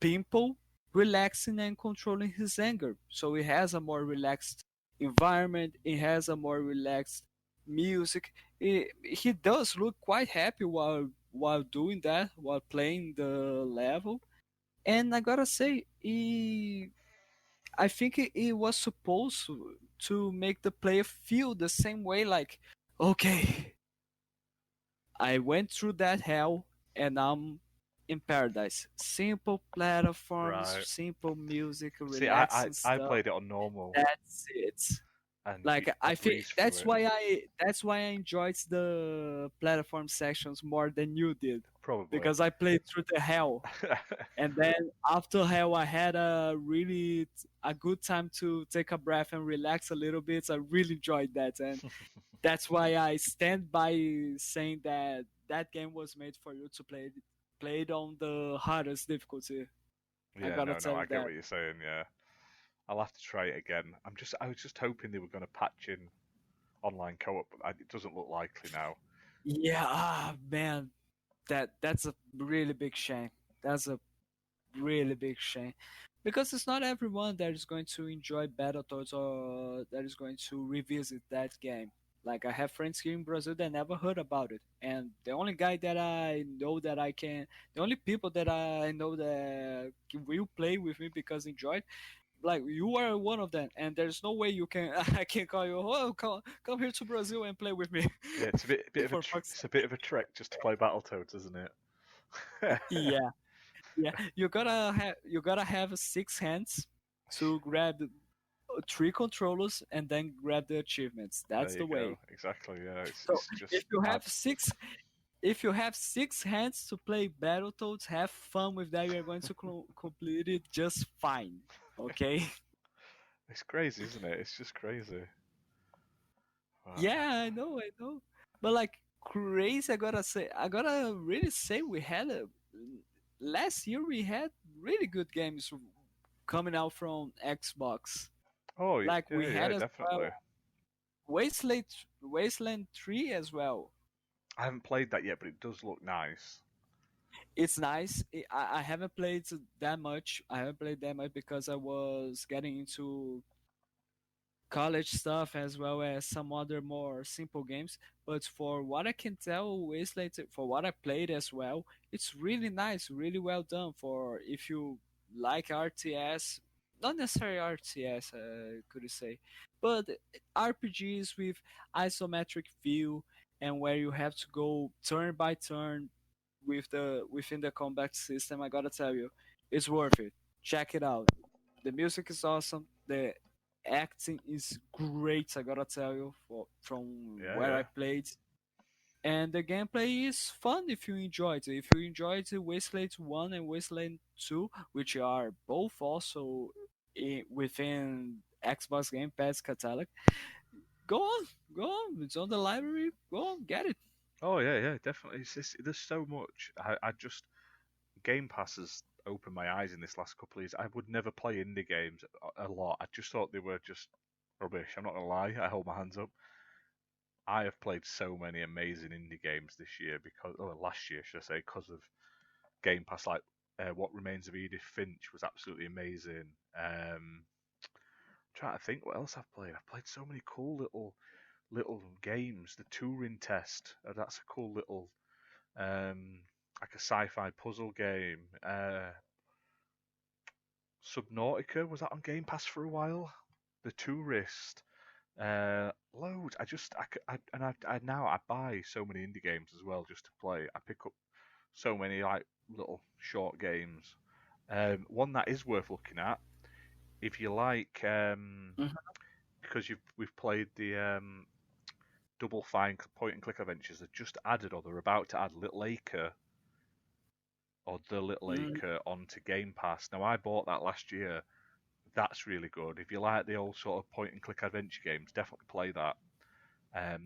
Pimple relaxing and controlling his anger. So it has a more relaxed environment, it has a more relaxed music. He does look quite happy while doing that, while playing the level. And I gotta say, I think it was supposed to make the player feel the same way, like, okay, I went through that hell and I'm in paradise. Simple platforms, Right. simple music, See, I relaxing I stuff. played it on normal, That's it. and Like I I think breezed through it. that's why I enjoyed the platform sections more than you did. Probably. Because I played through the hell. And then after hell I had a good time to take a breath and relax a little bit. So I really enjoyed that, and that's why I stand by saying that that game was made for you to play it on the hardest difficulty. I Yeah, gotta no, tell I you get that. what you're saying. Yeah, I'll have to try it again. I was just hoping they were going to patch in online co-op, but it doesn't look likely now. Yeah, man, that's a really big shame. That's a really big shame because it's not everyone that is going to enjoy Battletoads or that is going to revisit that game. Like I have friends here in Brazil that never heard about it, and the only guy that I know that I can, the only people that I know that will play with me because enjoy it, like you are one of them, and there's no way you can I can call you. Oh, come here to Brazil and play with me. Yeah, it's For fuck's it's a bit of a trek just to play Battletoads, isn't it? yeah. Yeah, you gotta have 6 hands to grab three controllers and then grab the achievements. That's There you the go. way. Exactly. Yeah, So it's just if you mad. have six, if you have 6 hands to play Battletoads, have fun with that. You're going to complete it just fine. Okay. It's crazy, isn't it? It's just crazy. Wow. Yeah, I know, I know. But like crazy, I gotta really say, we had a last year we had really good games coming out from Xbox. Oh, Like we yeah, had yeah, as well definitely. Wasteland 3 as well. I haven't played that yet, but it does look nice. It's nice. I haven't played that much. I haven't played that much because I was getting into college stuff as well as some other more simple games. But for what I can tell, Wasteland, for what I played as well, it's really nice, really well done. For if you like RTS, not necessarily RTS, could you say, but RPGs with isometric view and where you have to go turn by turn within the combat system, I gotta tell you, it's worth it. Check it out. The music is awesome. The acting is great. I gotta tell you, from Yeah, where I yeah. played, and the gameplay is fun if you enjoy it. If you enjoyed Wasteland 1 and Wasteland 2, which are both also within Xbox Game Pass catalog, go on, go on. It's on the library. Go on, get it. Oh yeah, yeah, definitely. There's so much. I just Game Pass has opened my eyes in this last couple of years. I would never play indie games a lot. I just thought they were just rubbish. I'm not gonna lie. I hold my hands up. I have played so many amazing indie games this year or last year, should I say, because of Game Pass. Like What Remains of Edith Finch was absolutely amazing. Trying to think what else I've played. I've played so many cool little games. The Turing Test. That's a cool little like a sci-fi puzzle game. Subnautica, was that on Game Pass for a while? The Tourist. Loads. Now I buy so many indie games as well just to play. I pick up so many like little short games. One that is worth looking at if you like, Mhm. because we've played the Double Fine point and click adventures. They've just added, or they're about to add, Little Acre or The Little Mm, Acre onto Game Pass. Now I bought that last year. That's really good. If you like the old sort of point and click adventure games, definitely play that.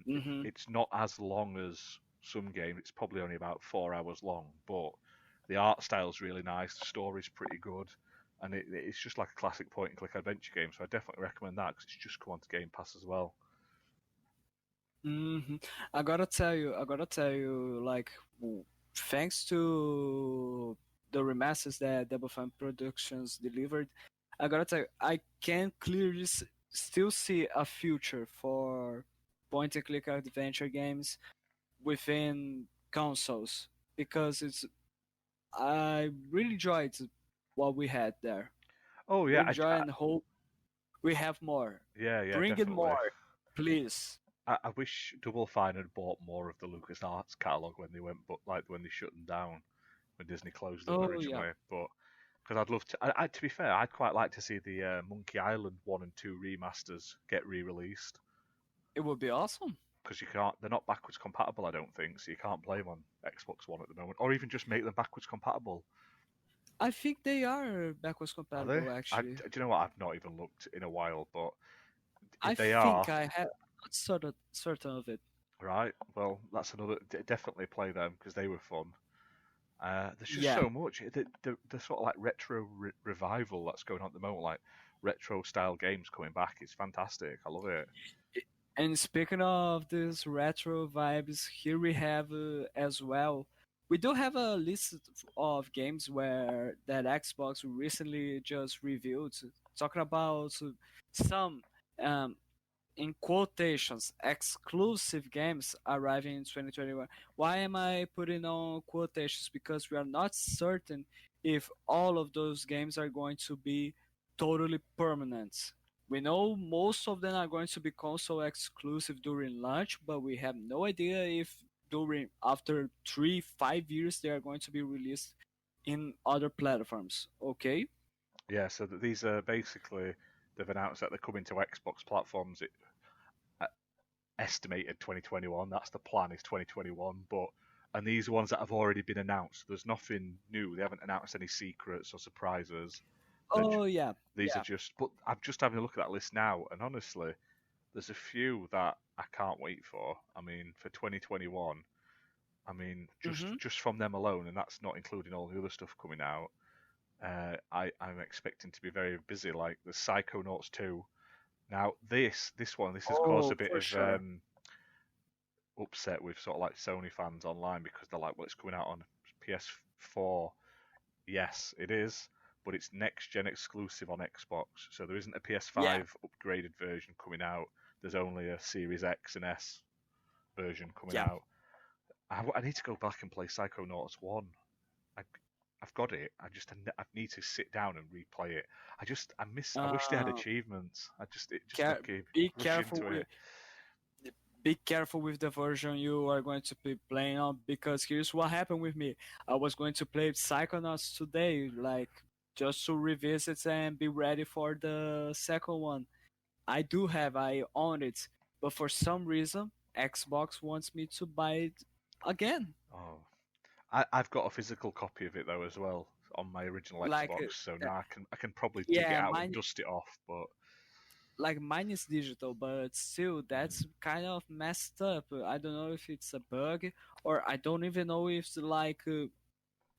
mhm. It's not as long as some games. It's probably only about 4 hours long, but the art style's really nice. The story's pretty good, and it's just like a classic point and click adventure game. So I definitely recommend that because it's just come onto Game Pass as well. Mhm. I gotta tell you, like, thanks to the remasters that Double Fine Productions delivered, I gotta tell you, I can clearly still see a future for point and click adventure games within consoles because I really enjoyed what we had there. Oh yeah, Really enjoy and hope we have more. yeah, yeah, Bring it definitely. more, please. I wish Double Fine had bought more of the LucasArts catalog when they went, but like when they shut them down, when Disney closed them Oh yeah, originally. But because I'd love to, to be fair, I'd quite like to see the Monkey Island 1 and 2 remasters get re-released it would be awesome. because they're not backwards compatible, I don't think, so you can't play them on Xbox One at the moment, or even just make them backwards compatible. I think they are backwards Are they? compatible actually. Do you know what? I've not even looked in a while, but I if they think are, I have not certain of it. right, well, that's another. Definitely play them because they were fun. There's just Yeah. so much. The sort of like retro revival that's going on at the moment, like retro style games coming back. It's fantastic. I love it. And speaking of these retro vibes, here we have as well. We do have a list of games where that Xbox recently just reviewed, talking about some um, in quotations, exclusive games arriving in 2021. Why am I putting on quotations? Because we are not certain if all of those games are going to be totally permanent. We know most of them are going to be console exclusive during launch, but we have no idea if during after 3, 5 years they are going to be released in other platforms. Okay? Yeah. So these are basically they've announced that they're coming to Xbox platforms. Uh, Estimated 2021. That's the plan. Is 2021, but. And these are ones that have already been announced. There's nothing new. They haven't announced any secrets or surprises. Oh yeah, These are yeah. just. But I'm just having a look at that list now, and honestly, there's a few that I can't wait for. I mean, for 2021, I mean, Mm-hmm. just from them alone, and that's not including all the other stuff coming out. I'm expecting to be very busy. Like the Psychonauts 2. Now this has caused Oh, a bit for of sure. upset with sort of like Sony fans online because they're like, well, it's coming out on PS4. Yes, it is, but it's next gen exclusive on Xbox. So there isn't a Yeah. PS5 upgraded version coming out. There's only a Series X and S version coming Yeah. out. I need to go back and play Psychonauts 1. I, I've got it. I need to sit down and replay it. I wish they had Uh, achievements. I just care, keep be rush careful into with it. be careful with the version you are going to be playing on, because here's what happened with me. I was going to play Psychonauts today, like just to revisit and be ready for the second one. I own it, but for some reason, Xbox wants me to buy it again. Oh, I've got a physical copy of it though as well on my original Like, Xbox, so now I can probably dig it yeah, out and dust it off. But mine is digital, but still, mm, that's kind of messed up. I don't know if it's a bug, or I don't even know if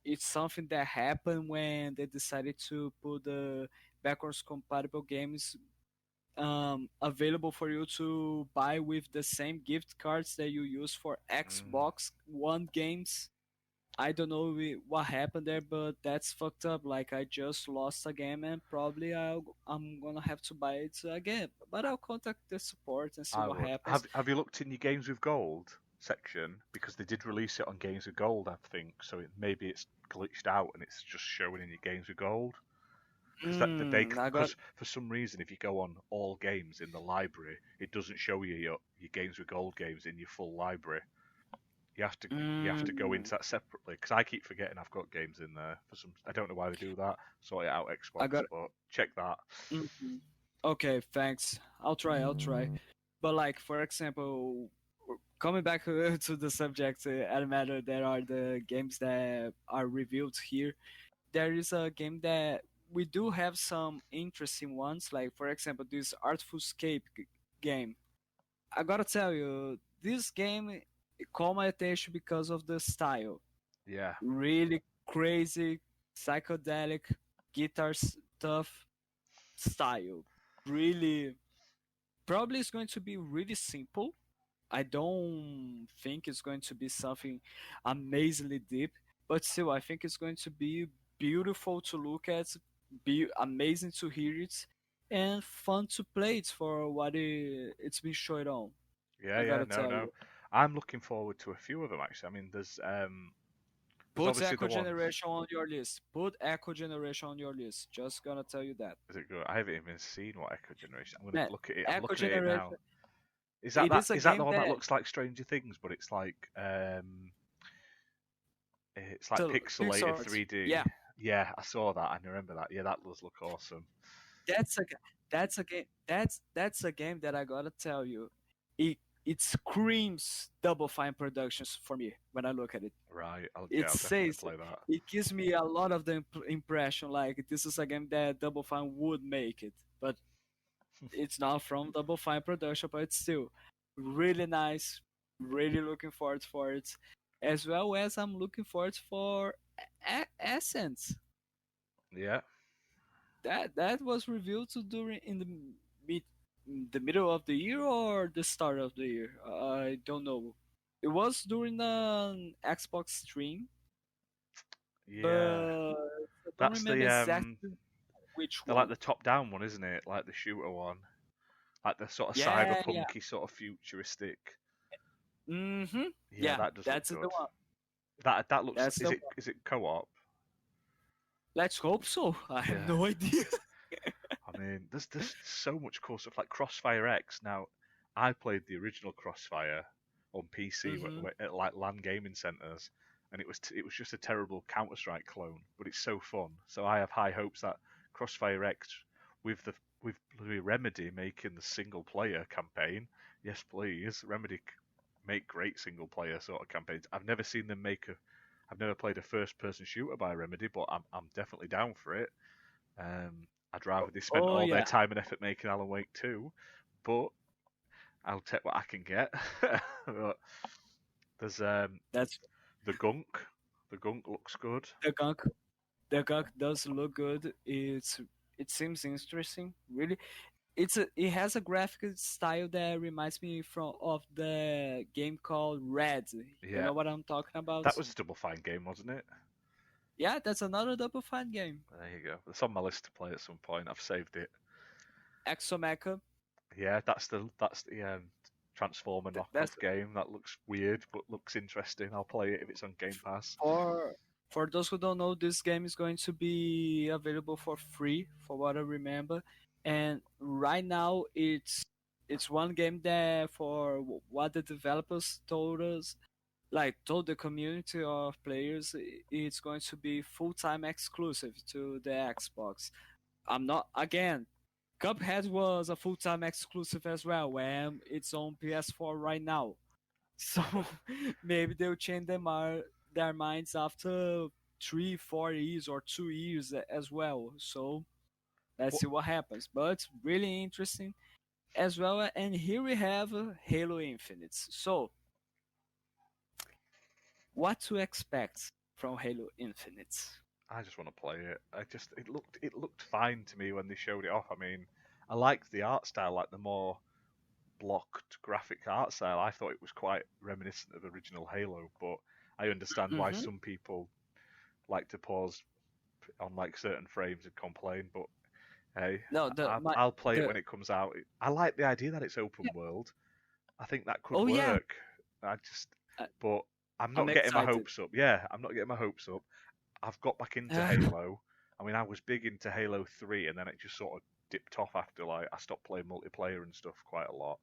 it's something that happened when they decided to put the backwards compatible games available for you to buy with the same gift cards that you use for mm, Xbox One games. I don't know what happened there, but that's fucked up. Like, I just lost a game, and probably I'm gonna have to buy it again. But I'll contact the support and see I what would. happens. Have you looked in your games with gold section, because they did release it on games with gold, I think. So maybe it's glitched out and it's just showing in your games with gold. Because I got. because for some reason, if you go on all games in the library, it doesn't show you your games with gold games in your full library. You have to go Mm, into that separately, because I keep forgetting I've got games in there for some. I don't know why they do that. Sort it out I Xbox, got. but check that. Mhm. Okay, thanks. I'll try. I'll try. But like, for example, coming back to the subject, at matter, there are the games that are revealed here. There is a game that we do have some interesting ones. Like, for example, this Artful Escape game. I gotta tell you, this game caught my attention because of the style. Yeah, Really crazy, psychedelic, guitar stuff style. Really, probably it's going to be really simple. I don't think it's going to be something amazingly deep, but still, I think it's going to be beautiful to look at, be amazing to hear it, and fun to play it for what it's been showed on. yeah, I yeah. gotta No, tell no. you. I'm looking forward to a few of them actually. I mean, there's Put obviously Echo the ones. Generation on your list. Put Echo Generation on your list. Just gonna tell you that. Is it good? I haven't even seen what Echo Generation. I'm gonna Man, look at it. I'm Echo looking at it now. Generation, Is that it that? is a Is that the game one that that looks like Stranger Things, but it's like pixelated Pixar. 3D? Yeah, Yeah, I saw that. I remember that. Yeah, that does look awesome. that's a that's a game that I gotta tell you, it it screams Double Fine Productions for me when I look at it. Right. It I'll definitely says play that. it gives me a lot of the impression like this is a game that Double Fine would make it, but it's not from Double Fine Production, but it's still really nice. Really looking forward for it, as well as I'm looking forward for Essence. Yeah. That was revealed to during in the mid the middle of the year or the start of the year. I don't know. It was during an Xbox stream, Yeah. but I don't That's remember exactly which the like one. the top down one, isn't it? Like the shooter one. Like the sort of Yeah, yeah. cyberpunky, sort of futuristic. Mhm. Yeah, Yeah, that does look that's the good. one. That looks. That's the one. Is it co-op? Let's hope so. I have Yeah. no idea. I mean, there's so much cool stuff like Crossfire X. Now, I played the original Crossfire on PC Mhm. at like LAN gaming centers, and it was just a terrible Counter Strike clone. But it's so fun. So I have high hopes that Crossfire X, with the with Remedy making the single player campaign. Yes, please, Remedy make great single player sort of campaigns. I've never played a first person shooter by Remedy, but I'm definitely down for it. I'd rather they spent Oh all their yeah, time and effort making Alan Wake 2, but I'll take what I can get. But there's that's the Gunk. The Gunk looks good. the gunk. The gunk does look good. It seems interesting. Really, it has a graphic style that reminds me from of the game called Red. You Yeah, know what I'm talking about? that was a Double Fine game, wasn't it? Yeah, that's another Double Fine game. There you go. It's on my list to play at some point. I've saved it. Exomecha. Yeah, that's the Transformer That's knockoff game. That looks weird, but looks interesting. I'll play it if it's on Game Pass. for for those who don't know, this game is going to be available for free, for what I remember. And right now, it's it's one game that for what the developers told us, like told the community of players, it's going to be full-time exclusive to the Xbox. I'm not again. Cuphead was a full-time exclusive as well, and it's on PS4 right now. So maybe they'll change their minds after 3, 4 years or 2 years as well. So let's What see what happens. But really interesting as well. And here we have Halo Infinite. So what to expect from Halo Infinite? I just want to play it. It looked fine to me when they showed it off. I mean, I liked the art style, like the more blocked graphic art style. I thought it was quite reminiscent of original Halo, but I understand why Mm-hmm. some people like to pause on like certain frames and complain. But hey, No, the my I'll play it the when it comes out. I like the idea that it's open world. I think that could oh yeah, work. I just, I, but I'm I'm not getting my excited. hopes up. Yeah, I'm not getting my hopes up. I've got back into Halo. I mean, I was big into Halo 3, and then it just sort of dipped off after like I stopped playing multiplayer and stuff quite a lot.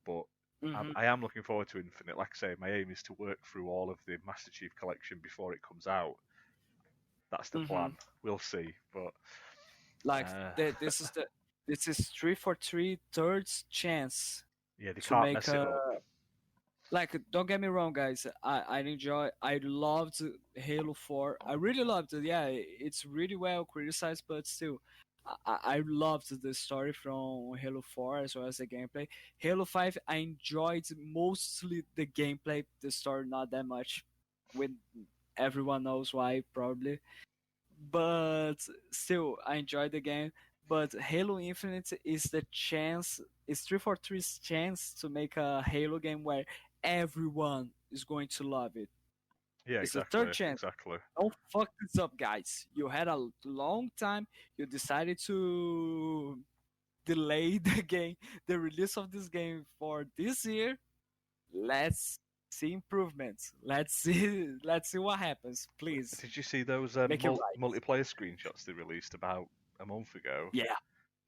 But Hmm. I am looking forward to Infinite. Like I say, my aim is to work through all of the Master Chief Collection before it comes out. That's the Hmm. plan. We'll see. But Like uh, this is 343 third chance yeah, they to can't make mess it a up. like don't get me wrong guys, I loved Halo 4. I really loved it. Yeah, it's really well criticized, but still I loved the story from Halo 4 as well as the gameplay. Halo 5 I enjoyed mostly the gameplay, the story not that much, with everyone knows why probably, but still I enjoyed the game. But Halo Infinite is the chance, it's 343's chance to make a Halo game where everyone is going to love it. Yeah, It's the exactly, third chance. exactly. Don't fuck this up, guys. You had a long time. You decided to delay the game, the release of this game for this year. Let's see improvements. Let's see what happens. Please Did you see those make it right. multiplayer screenshots they released about a month ago? Yeah,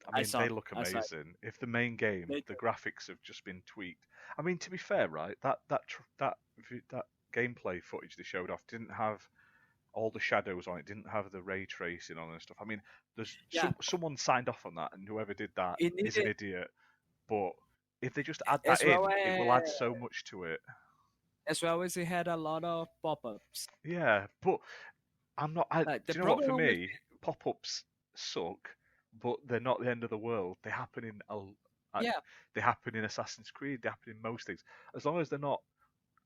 I I mean, saw. they look I saw. amazing. If the main game, They the graphics have just been tweaked. I mean, to be fair, right? That gameplay footage they showed off didn't have all the shadows on it, didn't have the ray tracing on and stuff. I mean, there's Yeah, someone signed off on that, and whoever did that it is an needed idiot. But if they just add that as well in, it will add so much to it. as it had a lot of pop-ups. Yeah, but I'm not. Do Like the you know what? For problem with me, pop-ups suck, but they're not the end of the world. They happen in yeah, they happen in Assassin's Creed. They happen in most things. As long as they're not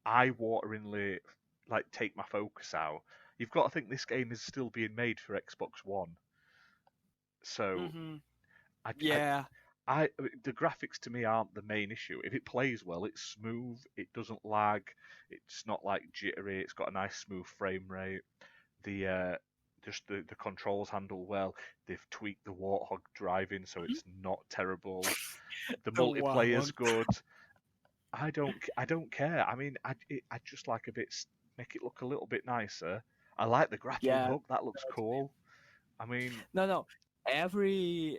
eye-wateringly like take my focus out. You've got to think this game is still being made for Xbox One, so hmm I, I, yeah, the graphics to me aren't the main issue. If it plays well, it's smooth. It doesn't lag. It's not like jittery. It's got a nice smooth frame rate. The just the controls handle well. They've tweaked the Warthog driving so mhm. it's not terrible. The The multiplayer's Warhog. good. I don't care. I mean, I just like a bit make it look a little bit nicer. I like the grappling Yeah, hook. That looks cool. I mean, no, no. Every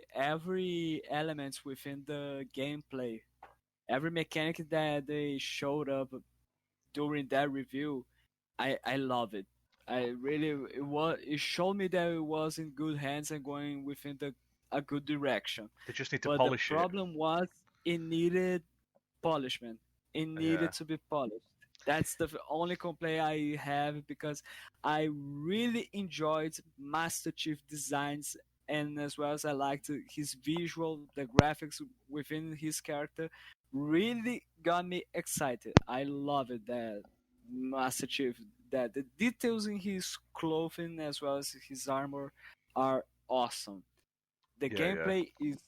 element within the gameplay, every mechanic that they showed up during that review, I love it. I really it showed me that it was in good hands and going within the a good direction. they just need to But the polish it. problem was it needed polishment. It Yeah, needed to be polished. That's the only complaint I have because I really enjoyed Master Chief designs, and as well as I liked his visual, the graphics within his character really got me excited. I love it that Master Chief, that the details in his clothing as well as his armor are awesome. The yeah, yeah. gameplay is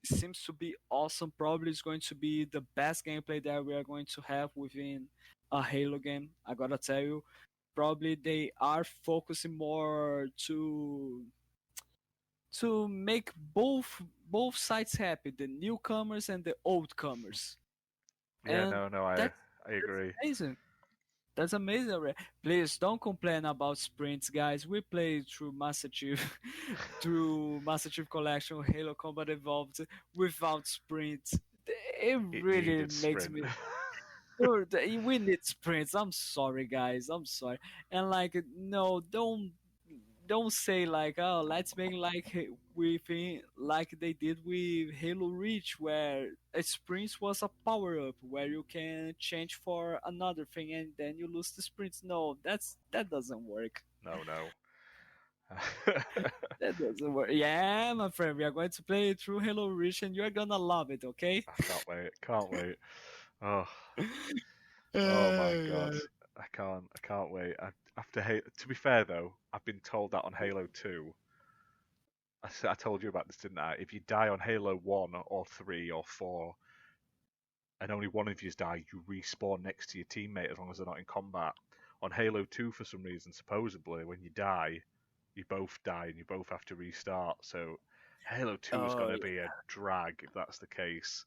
seems to be awesome. Probably is going to be the best gameplay that we are going to have within a Halo game. I gotta tell you, probably they are focusing more to make both sides happy, the newcomers and the old comers, Yeah, and no, that's I that's agree. amazing. That's amazing. Please don't complain about sprints, guys. We played through Master Chief, through Master Chief Collection, Halo Combat Evolved without sprints. it It really needed makes sprint. me. Dude, we need sprints. I'm sorry, guys. I'm sorry. And like, no, don't say like, oh, let's make like like they did with Halo Reach, where a sprint was a power up where you can change for another thing and then you lose the sprints. No, that doesn't work. No, no. That doesn't work. Yeah, my friend, we are going to play through Halo Reach and you're gonna love it. Okay? I can't wait. Can't wait. Oh, oh my God. Uh, I can't wait. After to be fair though, I've been told that on Halo 2. I told you about this, didn't I? If you die on Halo 1 or 3 or 4, and only one of you die, you respawn next to your teammate as long as they're not in combat. On Halo 2, for some reason, supposedly, when you die, you both die and you both have to restart. So Halo 2 is going oh, to be yeah, a drag if that's the case.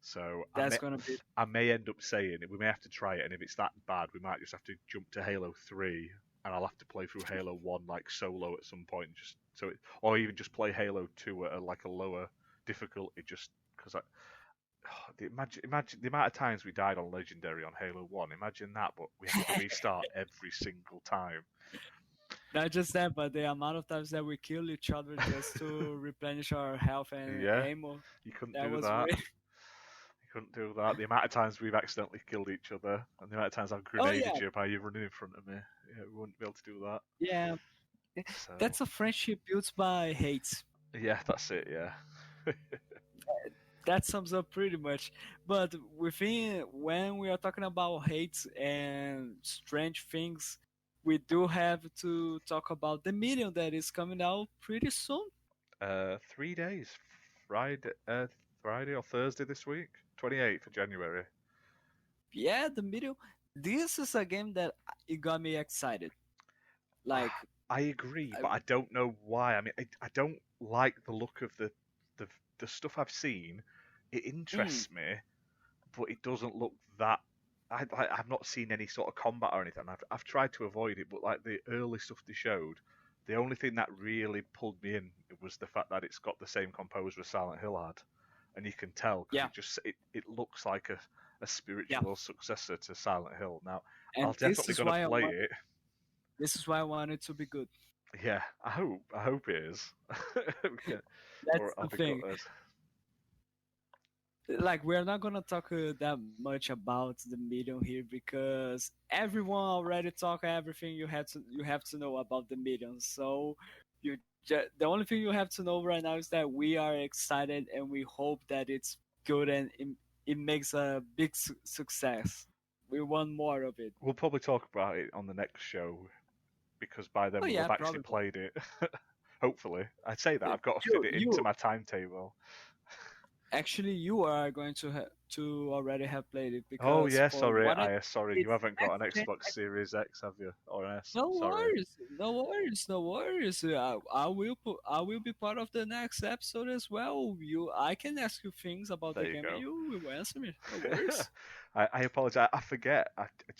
So that's gonna be. I may end up saying it. We may have to try it, and if it's that bad, we might just have to jump to Halo 3, and I'll have to play through Halo 1 like solo at some point, just so it, or even just play Halo 2 at like a lower difficulty, just because imagine the amount of times we died on Legendary on Halo 1. Imagine that, but we have to restart every single time. Not just that, but the amount of times that we kill each other just to replenish our health and Yeah, ammo, you couldn't that do was that. really. You couldn't do that. The amount of times we've accidentally killed each other, and the amount of times I've Oh grenaded yeah, you by you running in front of me. Yeah, we wouldn't be able to do that. yeah. So, That's a friendship built by hate. yeah, that's it, yeah. That sums up pretty much. But within when we are talking about hate and strange things, we do have to talk about the medium that is coming out pretty soon. 3 days. Friday, Friday or Thursday this week? 28th of January. Yeah, the medium. This is a game that it got me excited. Like, I agree, I, but I don't know why. I mean, I don't like the look of the the stuff I've seen. It mm, interests me, but it doesn't look that. I've not seen any sort of combat or anything. I've tried to avoid it, but like the early stuff they showed, the only thing that really pulled me in was the fact that it's got the same composer as Silent Hill had, and you can tell because yeah, it looks like a yeah. spiritual successor to Silent Hill. Now, I'm And this definitely is gonna why play it. this is why I want it to be good. Yeah, I hope it is. Okay. That's Or I'll the be thing. gutted. Like, we're not gonna talk that much about the medium here because everyone already talk everything you have to know about the medium. So the only thing you have to know right now is that we are excited and we hope that it's good and it makes a big success. We want more of it. We'll probably talk about it on the next show because by then Oh we'll yeah, have actually probably. played it. Hopefully, I'd say that I've got to fit You it into you my timetable. actually you are going to already have played it Oh because yeah, for sorry, what I sorry, you it's haven't got an Xbox Series X, have you? Or an S? no Sorry. worries, no worries, no worries. I will be part of the next episode as well. I can ask you things about There the you game and go. you will answer me. No worries. I apologize. I forget.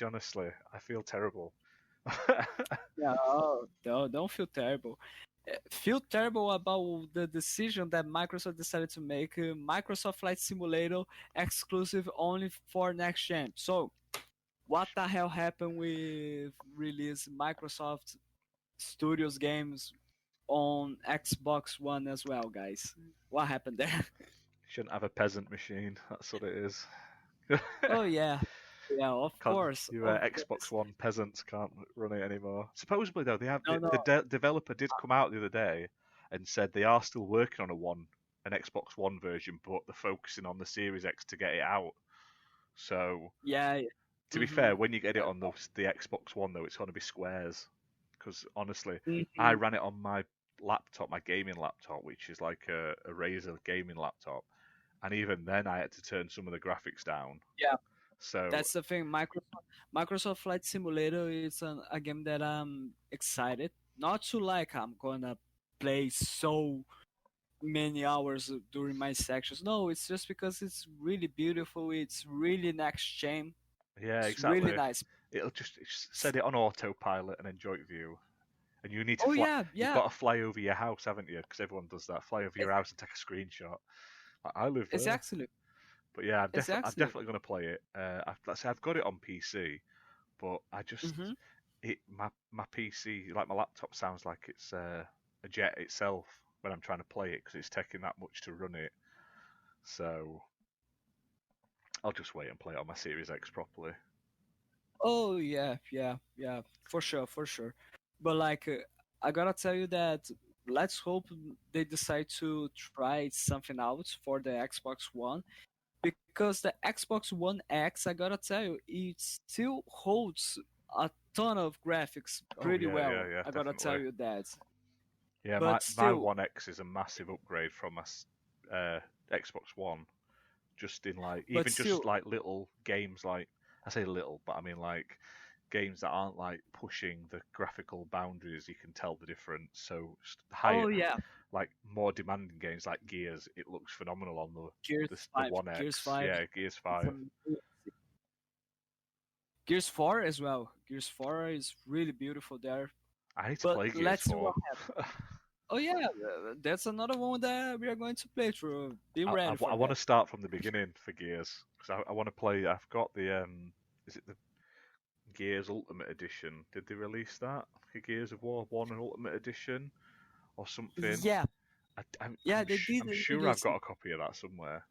Honestly, I feel terrible. No, no, don't feel terrible. Feel terrible about the decision that Microsoft decided to make Microsoft Flight Simulator exclusive only for next gen. So, what the hell happened with release Microsoft Studios games on Xbox One as well, guys? What happened there? Shouldn't have a peasant machine. That's what it is. Oh yeah, yeah, of Can't course, you of Xbox course. One peasants can't run it anymore? Supposedly though, they have No, no, the developer did come out the other day and said they are still working on an Xbox One version, but they're focusing on the Series X to get it out. So yeah, to be mm-hmm. fair, when you get it on the Xbox One though, it's going to be squares. Because honestly, I Hmm. ran it on my laptop, my gaming laptop, which is like a Razer gaming laptop, and even then I had to turn some of the graphics down. Yeah, So that's the thing. Microsoft Flight Simulator is a game that I'm excited. Not to like I'm gonna play so many hours during my sections. No, it's just because it's really beautiful. It's really next gen. yeah, It's really exactly. nice. It'll just set it on autopilot and enjoy view. And you need to Oh fly. yeah, You've yeah, got to fly over your house, haven't you? Because everyone does that. Fly over your it's, house and take a screenshot. I live it's there. actually. But yeah, I'm exactly. definitely going to play it. Let's say I've got it on PC, but I just Hmm. my PC, like my laptop, sounds like it's a jet itself when I'm trying to play it because it's taking that much to run it. So I'll just wait and play it on my Series X properly. Oh yeah, yeah, yeah, for sure, for sure. But like, I gotta tell you that let's hope they decide to try something out for the Xbox One, because the Xbox One X, I gotta tell you, it still holds a ton of graphics Oh pretty yeah, yeah, well. yeah, I gotta tell definitely. you that. Yeah, But my still, One X is a massive upgrade from my Xbox One. Just in like but even just still, like little games, like I say little, but I mean like games that aren't like pushing the graphical boundaries. You can tell the difference. So higher, oh yeah, like more demanding games like Gears, it looks phenomenal on Gears the 5, One Gears X. 5, Yeah, Gears it's 5. amazing. Gears 4 as well. Gears 4 is really beautiful there. I need to But play Gears let's see 4. what happens. Oh yeah, that's another one that we are going to play through. Be ready for I want to that. start from the beginning for Gears because I want to play. I've got the is it the Gears Ultimate Edition? Did they release that? Gears of War 1 and Ultimate Edition or something? Yeah, yeah, they I'm did sure I've release got it. a copy of that somewhere.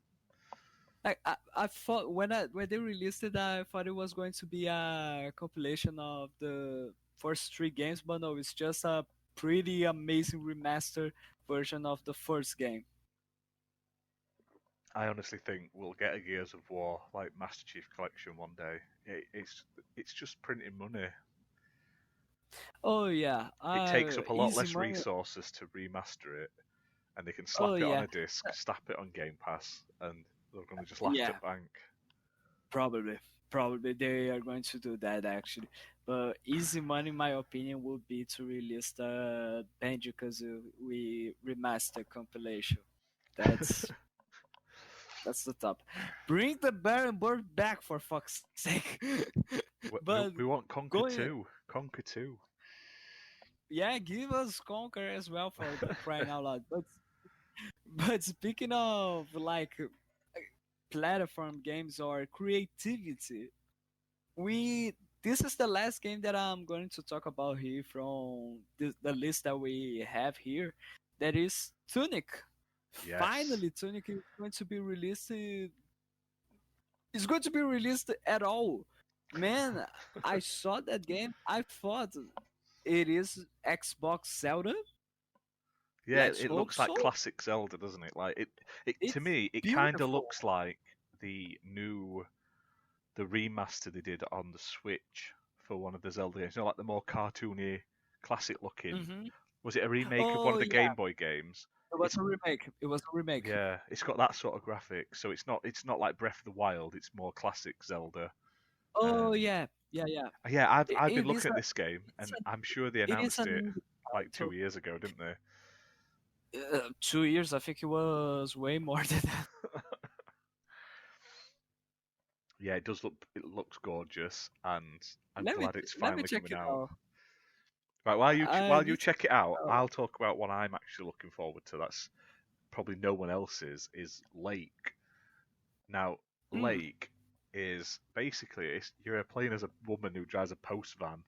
Like I thought when they released it, I thought it was going to be a compilation of the first three games, but no, it's just a pretty amazing remaster version of the first game. I honestly think we'll get a Gears of War like Master Chief Collection one day. It's just printing money. Oh yeah, It takes up a lot easy less money. resources to remaster it, and they can Oh slap it on yeah, a disc, slap it on Game Pass, and they're going to just laugh yeah, at bank. probably, probably they are going to do that actually. But easy money, in my opinion, would be to release the Banjo Kazooie we remaster compilation. That's that's the top. Bring the Baron Bird back for fuck's sake. But We want Conquer going, 2. Conquer 2. yeah, give us Conquer as well for crying out loud. But speaking of like platform games or creativity, we this is the last game that I'm going to talk about here from the list that we have here. That is Tunic. Yes. Finally, Tunic is going to be released. It's going to be released at all. Man, I saw that game. I thought it is Xbox Zelda. Yeah, Let's it hope looks like so. classic Zelda, doesn't it? Like it to It's me, it kind of beautiful. looks like the remaster they did on the Switch for one of the Zelda games. You know, like the more cartoony, classic looking. Hmm. Was it a remake of one Oh of the yeah, Game Boy games? it was It's a remake. It was a remake. yeah, it's got that sort of graphics. So it's not like Breath of the Wild. It's more classic Zelda. Oh Um, yeah, yeah, yeah. yeah, I've been It is looking a at this game, it's and a I'm sure they it is announced an it indie like title. 2 years ago, didn't they? 2 years. I think it was way more than that. Yeah, it does look. It looks gorgeous, and I'm Let me glad it's let me finally check coming it out. out. Right, I while you need to check it check out, it out. I'll talk about what I'm actually looking forward to. That's probably no one else's. Is Lake. Now, Mm. Lake is basically you're playing as a woman who drives a post van.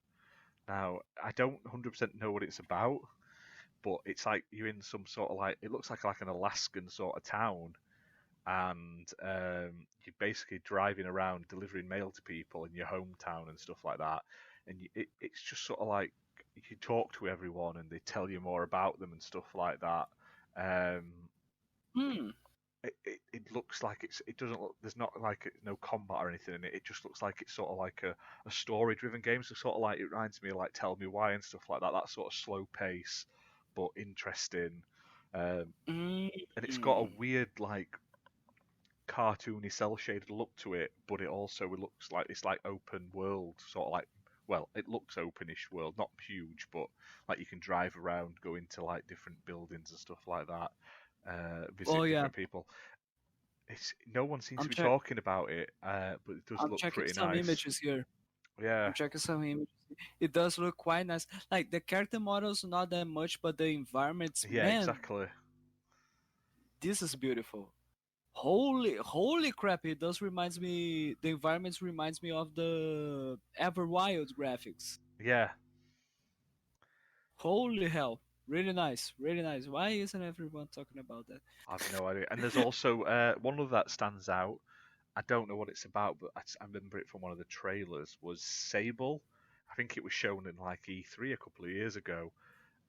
Now, I don't 100% know what it's about, but it's like you're in some sort of like it looks like an Alaskan sort of town, and you're basically driving around delivering mail to people in your hometown and stuff like that. And it's just sort of like you talk to everyone and they tell you more about them and stuff like that. Um, Mm. it looks like it doesn't look there's not like no combat or anything in it. It just looks like it's sort of like a story driven game. So sort of like it reminds me of like Tell Me Why and stuff like that. That sort of slow pace but interesting. Um, and it's got a Mm. weird like cartoony cell shaded look to it, but it also looks like it's like open world, sort of like well, it looks openish world, not huge, but like you can drive around, go into like different buildings and stuff like that, Oh visit yeah, different people. It's no one seems to I'm be check talking about it, but it does I'm look checking pretty some nice. images here. Yeah, I'm checking some images. It does look quite nice. Like the character models, not that much, but the environments, yeah, man, exactly. this is beautiful. Holy crap! It does reminds me. The environment reminds me of the Everwild graphics. Yeah, Holy hell! Really nice, really nice. Why isn't everyone talking about that? I've no idea. And there's also one other that stands out. I don't know what it's about, but I remember it from one of the trailers. Was Sable? I think it was shown in like E3 a couple of years ago,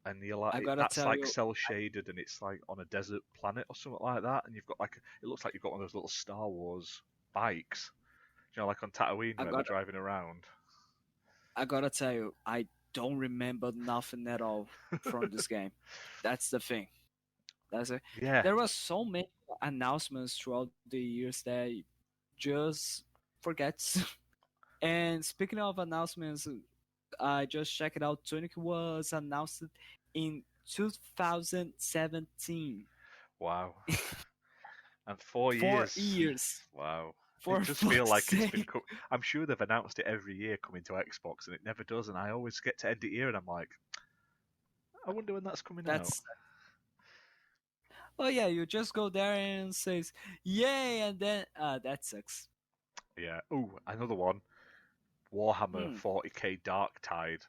and I gotta that's tell like you, cell shaded, and it's like on a desert planet or something like that. And you've got like it looks like you've got one of those little Star Wars bikes, like on Tatooine I where they're gotta, driving around. I gotta tell you, I don't remember nothing at all from this game. That's the thing. That's it. Yeah, There was so many announcements throughout the years that just forgets. And speaking of announcements, I just checked it out. Tunic was announced in 2017. wow. And 4 years. 4 years. Wow. For It does feel fuck's like it's been. sake. I'm sure they've announced it every year coming to Xbox, and it never does. And I always get to end the year, and I'm like, I wonder when that's coming out. That's oh yeah, you just go there and says yay, and then that sucks. Yeah. Ooh, another one. Warhammer Hmm. 40k Dark Tide.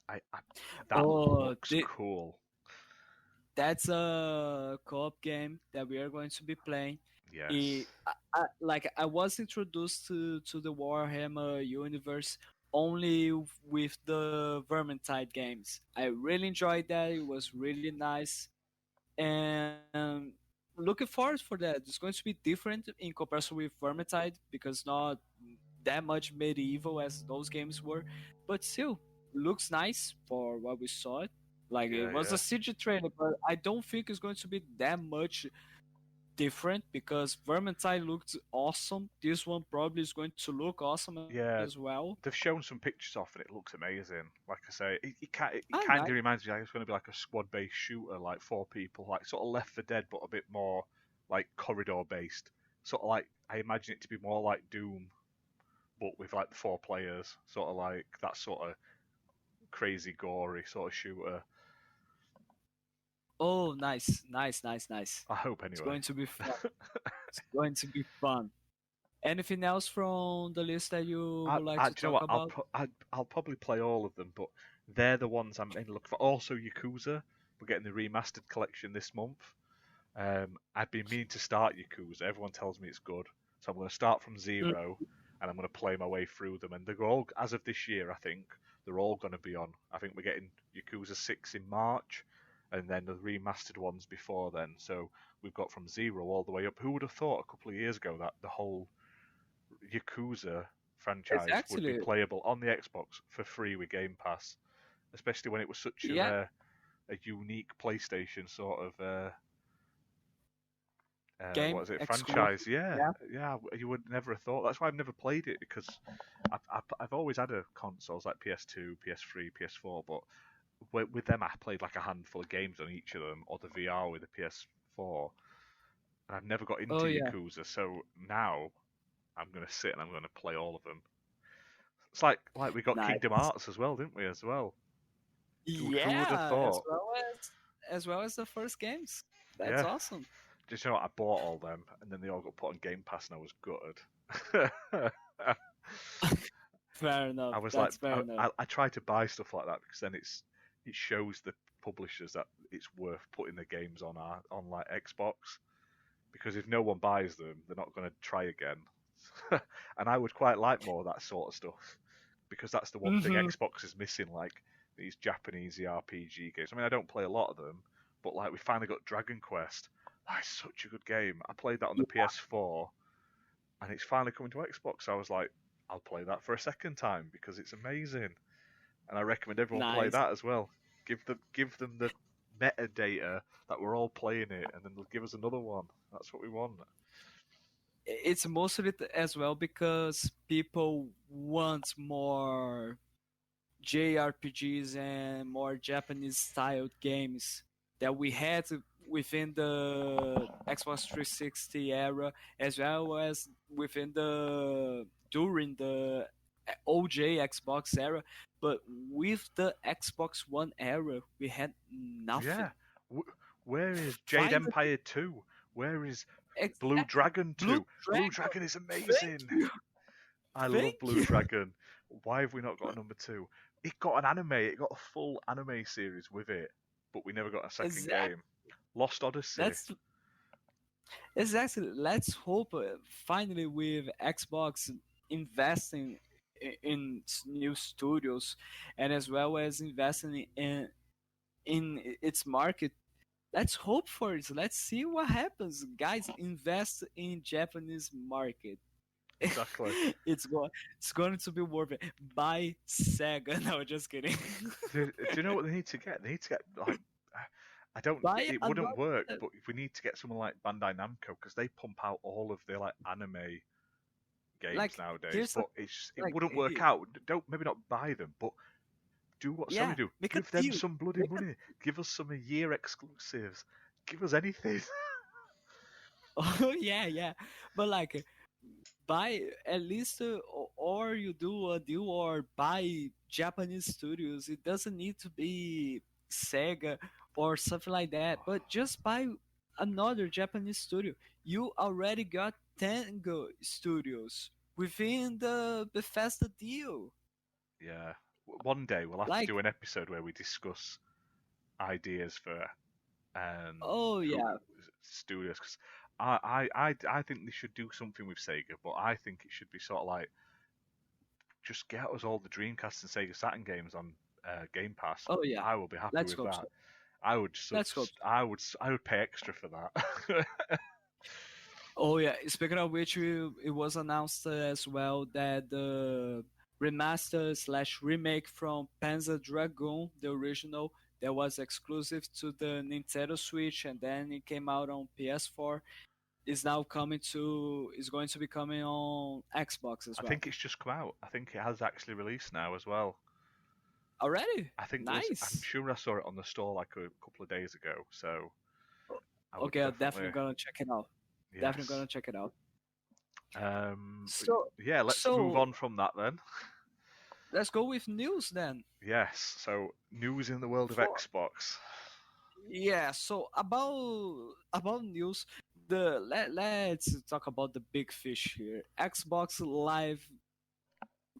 I that Oh, looks cool. that's a co-op game that we are going to be playing. Yes. I was introduced to the Warhammer universe only with the Vermintide games. I really enjoyed that. It was really nice, and looking forward for that. It's going to be different in comparison with Vermintide because not that much medieval as those games were, but still looks nice for what we saw. Like it Yeah, was a yeah. CG trailer, but I don't think it's going to be that much different because Vermintide looked awesome. This one probably is going to look awesome as Yeah, well. they've shown some pictures off and it looks amazing. Like I say, it Ah, kind nice. of reminds me like it's going to be like a squad-based shooter, like 4 people, like sort of Left 4 Dead, but a bit more like corridor-based. Sort of like I imagine it to be more like Doom, but with like the 4 players, sort of like that sort of crazy, gory sort of shooter. Oh, nice, nice, nice, nice. I hope It's anyway. going to be fun. It's going to be fun. Anything else from the list that you would like Do to you know talk what? about? I'll probably play all of them, but they're the ones I'm mainly looking for. Also, Yakuza. We're getting the remastered collection this month. I've been meaning to start Yakuza. Everyone tells me it's good, so I'm going to start from Mm. zero, and I'm going to play my way through them. And they're all, as of this year, I think they're all going to be on. I think we're getting Yakuza 6 in March, and then the remastered ones before then. So we've got from zero all the way up. Who would have thought a couple of years ago that the whole Yakuza It's franchise would be actually, playable on the Xbox for free with Game Pass, especially when it was such yeah, a unique PlayStation sort of what game is it exclusive. franchise? Yeah, Yeah. yeah. You would never have thought. That's why I've never played it because I've always had a consoles like PS2, PS3, PS4, but with them I played like a handful of games on each of them or the VR with the PS4, and I've never got Oh into yeah, Yakuza. So now I'm gonna sit and I'm gonna play all of them. It's like we got Kingdom nice. Hearts as well, didn't we? As well. Who would have Yeah, thought? as well as the first games. That's Yeah. awesome. Just you know what? I bought all them, and then they all got put on Game Pass, and I was gutted. Fair enough. I was like, That's fair enough. I try to buy stuff like that because then it shows the publishers that it's worth putting the games on like Xbox. Because if no one buys them, they're not going to try again. And I would quite like more of that sort of stuff because that's the one thing Hmm. Xbox is missing, like these Japanese RPG games. I mean, I don't play a lot of them, but like we finally got Dragon Quest. That's such a good game. I played that on the PS4, and it's finally coming to Xbox. I was like, I'll play that for a second time because it's amazing, and I recommend everyone play Nice. that as well. Give them the metadata that we're all playing it, and then they'll give us another one. That's what we want. It's mostly as well because people want more JRPGs and more Japanese styled games that we had within the Xbox 360 era, as well as within the during the OJ Xbox era. But with the Xbox One era, we had Yeah. nothing. Where is Jade Finally, Empire 2? Where is Blue Exactly. Dragon Blue 2? Blue Dragon. Dragon is Thank amazing. you. I love Thank Blue you. Dragon. Why have we not got a number 2? It got an anime. It got a full anime series with it, but we never got a second Exactly. game. Lost Odyssey. That's exactly. Let's hope finally with Xbox investing in new studios and as well as investing in its market. Let's hope for it. Let's see what happens. Guys, invest in Japanese market. Exactly. it's going it's going to be worth it. Buy Sega. No, just kidding. Do you know what they need to get? They need to get like I don't. Buy It wouldn't work, another. but if we need to get someone like Bandai Namco because they pump out all of their like anime games Like nowadays, here's a, but it like wouldn't work out. Don't maybe not buy them, but do what Sony yeah, do. make a Give them deal. some bloody Make a money. Give us some a year exclusives. Give us anything. oh yeah, yeah. But like buy at least or you do a deal or buy Japanese studios. It doesn't need to be Sega or something like that, but just buy another Japanese studio. You already got Tango Studios within the Bethesda deal. Yeah. One day we'll have to Like, do an episode where we discuss ideas for oh who yeah, studios because I think they should do something with Sega, but I think it should be sort of like just get us all the Dreamcast and Sega Saturn games on Game Pass. oh yeah. I will be happy Let's with hope that. so. I would Let's hope so. I would pay extra for that. Oh yeah, speaking of which, it was announced as well that the remaster slash remake from Panzer Dragoon, the original, that was exclusive to the Nintendo Switch, and then it came out on PS4, is going to be coming on Xbox as I well. think it's just come out. I think it has actually released now as well. Already? I think there was. I'm Nice. sure I saw it on the store like a couple of days ago. So I would Okay, I'm definitely definitely gonna check it out. Definitely yes. gonna check it out. But So, yeah, let's move so on from that then. let's go with news then. Yes. So news in the world of For Xbox. Yeah, so about news, let's talk about the big fish here. Xbox Live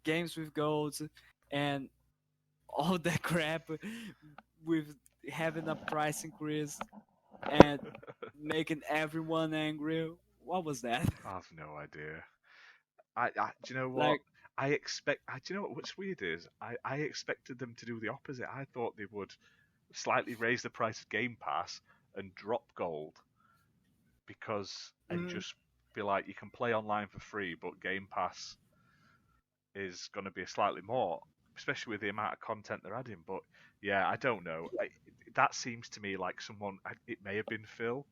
games with gold and all that crap with having a price increase and making everyone angry. What was that? I have no idea. Do you know what? Like, Do you know what's weird is I expected them to do the opposite. I thought they would slightly raise the price of Game Pass and drop gold and mm, just be like you can play online for free, but Game Pass is going to be slightly more, especially with the amount of content they're adding. But yeah, I don't know. That seems to me like it may have been Phil,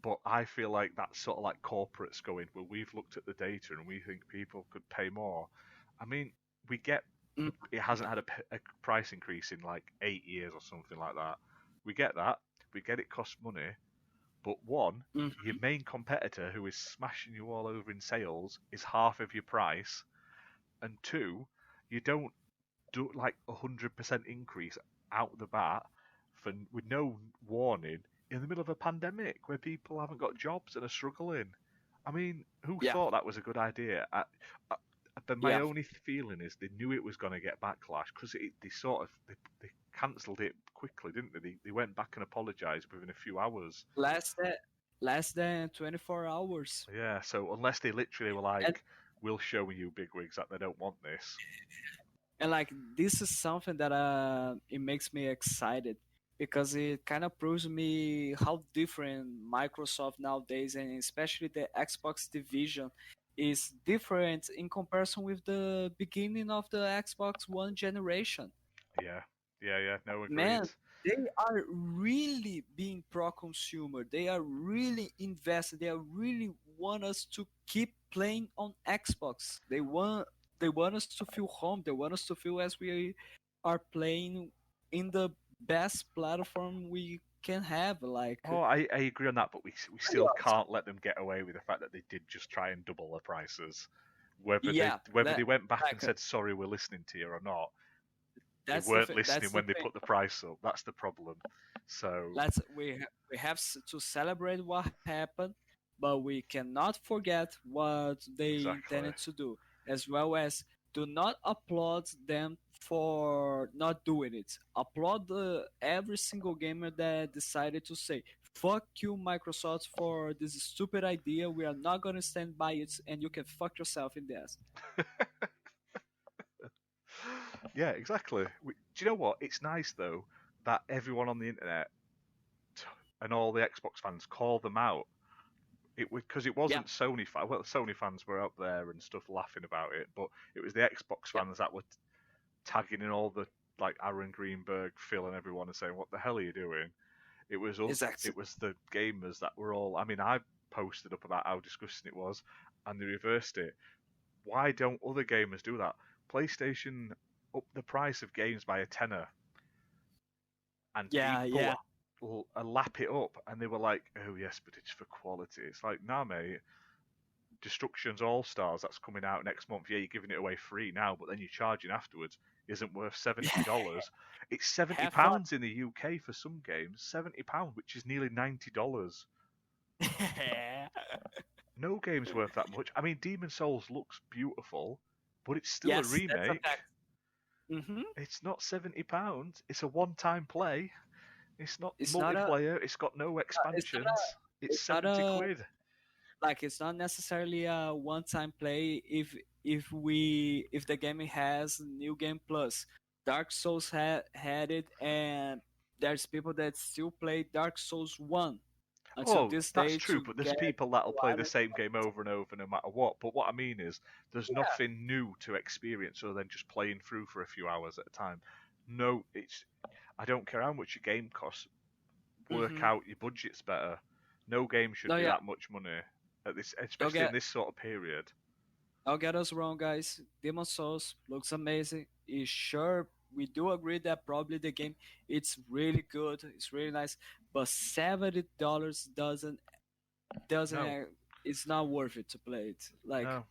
but I feel like that's sort of like corporates going, well, we've looked at the data and we think people could pay more. I mean, we get mm, it hasn't had a price increase in like 8 years or something like that. We get that. We get it costs money. But one, mm, your main competitor who is smashing you all over in sales is half of your price. And two, you don't do like 100% increase out the bat with no warning in the middle of a pandemic where people haven't got jobs and are struggling. I mean, who yeah, thought that was a good idea? But my yeah. only feeling is they knew it was going to get backlash because they cancelled it quickly, didn't they? They went back and apologised within a few hours. Less than less than 24 hours. Yeah, so unless they literally were And like, "We'll show you bigwigs that they don't want this." and like this is something that it makes me excited because it kind of proves me how different Microsoft nowadays and especially the Xbox division is different in comparison with the beginning of the Xbox One generation. Yeah, yeah. No, agreed. Man, they are really being pro-consumer. They are really invested. They are really want us to keep playing on Xbox. They want us to feel home. They want us to feel as we are playing in the best platform we can have. Oh, I agree on that, but we still can't let them get away with the fact that they did just try and double the prices. yeah, Whether they went back and like said sorry, we're listening to you or not, They That's weren't listening that's the when they thing. put the price up. That's the problem. So We have to celebrate what happened, but we cannot forget what they exactly. intended to do, as well as do not applaud them for not doing it. Applaud every single gamer that decided to say, "Fuck you, Microsoft, for this stupid idea. We are not gonna stand by it, and you can fuck yourself in the ass." Yeah, exactly. Do you know what? It's nice though that everyone on the internet and all the Xbox fans call them out. Because it Yeah, wasn't Sony fans. Well, Sony fans were up there and stuff laughing about it, but it was the Xbox yeah, fans that were tagging in all the like Aaron Greenberg, Phil, and everyone and saying, "What the hell are you doing?" It was us. exactly. It was the gamers that were all. I mean, I posted up about how disgusting it was, and they reversed it. Why don't other gamers do that? PlayStation up the price of games by a tenner, and Yeah, people yeah, lap it up, and they were like, "Oh yes, but it's for quality." It's like, nah, mate. Destruction's All Stars that's coming out next month. Yeah, you're giving it away free now, but then you're charging afterwards. Isn't worth $70. It's seventy have fun. pounds in the UK for some games. £70, which is nearly $90. No game's worth that much. I mean, Demon Souls looks beautiful, but it's still a Yes, that's a remake. fact. Hmm. It's not £70. It's a one-time play. It's not It's not a. multiplayer. It's got no It's not a. expansions. It's It's not 70 a. quid. Like it's not necessarily a one-time play. If the game has New Game Plus, Dark Souls had it, and there's people that still play Dark Souls 1 until Oh, this that's day true, to but there's get people that'll to play the Ireland. same game over and over no matter what. But what I mean is, there's Yeah. nothing new to experience other than just playing through for a few hours at a time. No, it's. I don't care how much your game costs. Work Hmm. out your budgets better. No game should No, be yeah. that much money at this, Don't especially in get this sort of period. don't get us wrong, guys. Demon Souls looks amazing. It's sure we do agree that probably the game it's really good. It's really nice, but $70 doesn't No, it's not worth it to play it. Like no.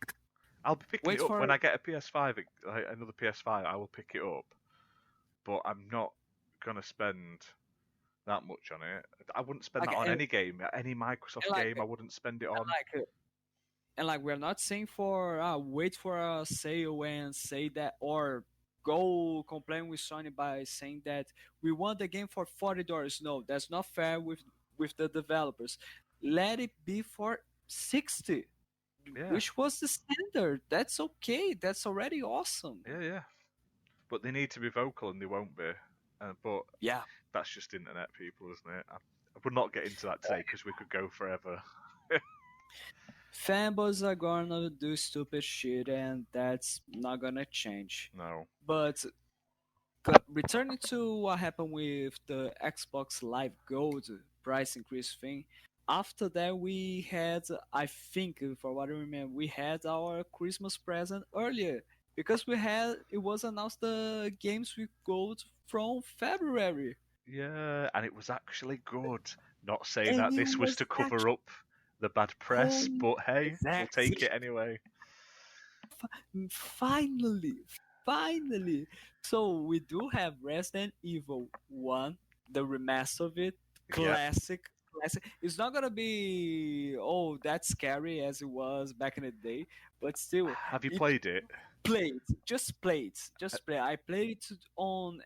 I'll be picking wait it up for when I get a PS5, like another PS5. I will pick it up, but I'm not gonna spend that much on it. I wouldn't spend like that on any game, any Microsoft and like game. I wouldn't spend it and on. like we're not saying for wait for a sale and say that or go complain with Sony by saying that we want the game for $40. No, that's not fair with the developers. Let it be for 60, Yeah, which was the standard. That's okay. That's already awesome. yeah, yeah. But they need to be vocal, and they won't be. But Yeah. that's just internet people, isn't it? I would not get into that today because we could go forever. Fanboys are gonna do stupid shit and that's not gonna change. No. But returning to what happened with the Xbox Live Gold price increase thing, after that we had, I think, for what I remember, we had our Christmas present earlier because we had it was announced the games with gold from February, Yeah, and it was actually good. Not saying and that it this was was to cover actually up the bad press, home. but hey, we'll take Exactly. it anyway. Finally, finally. So we do have Resident Evil 1, the remaster of it, Yep. classic. Classic. It's not gonna be that scary as it was back in the day, but still, Have you if played it? just play. I played it on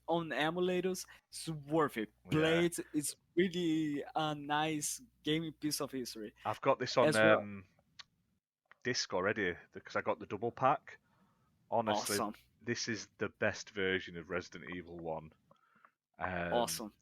emulators. It's worth it. Yeah. Play it. It's really a nice gaming piece of history I've got this on as well. disc already because I got the double pack. Honestly, Awesome, this is the best version of Resident Evil 1. Um, awesome.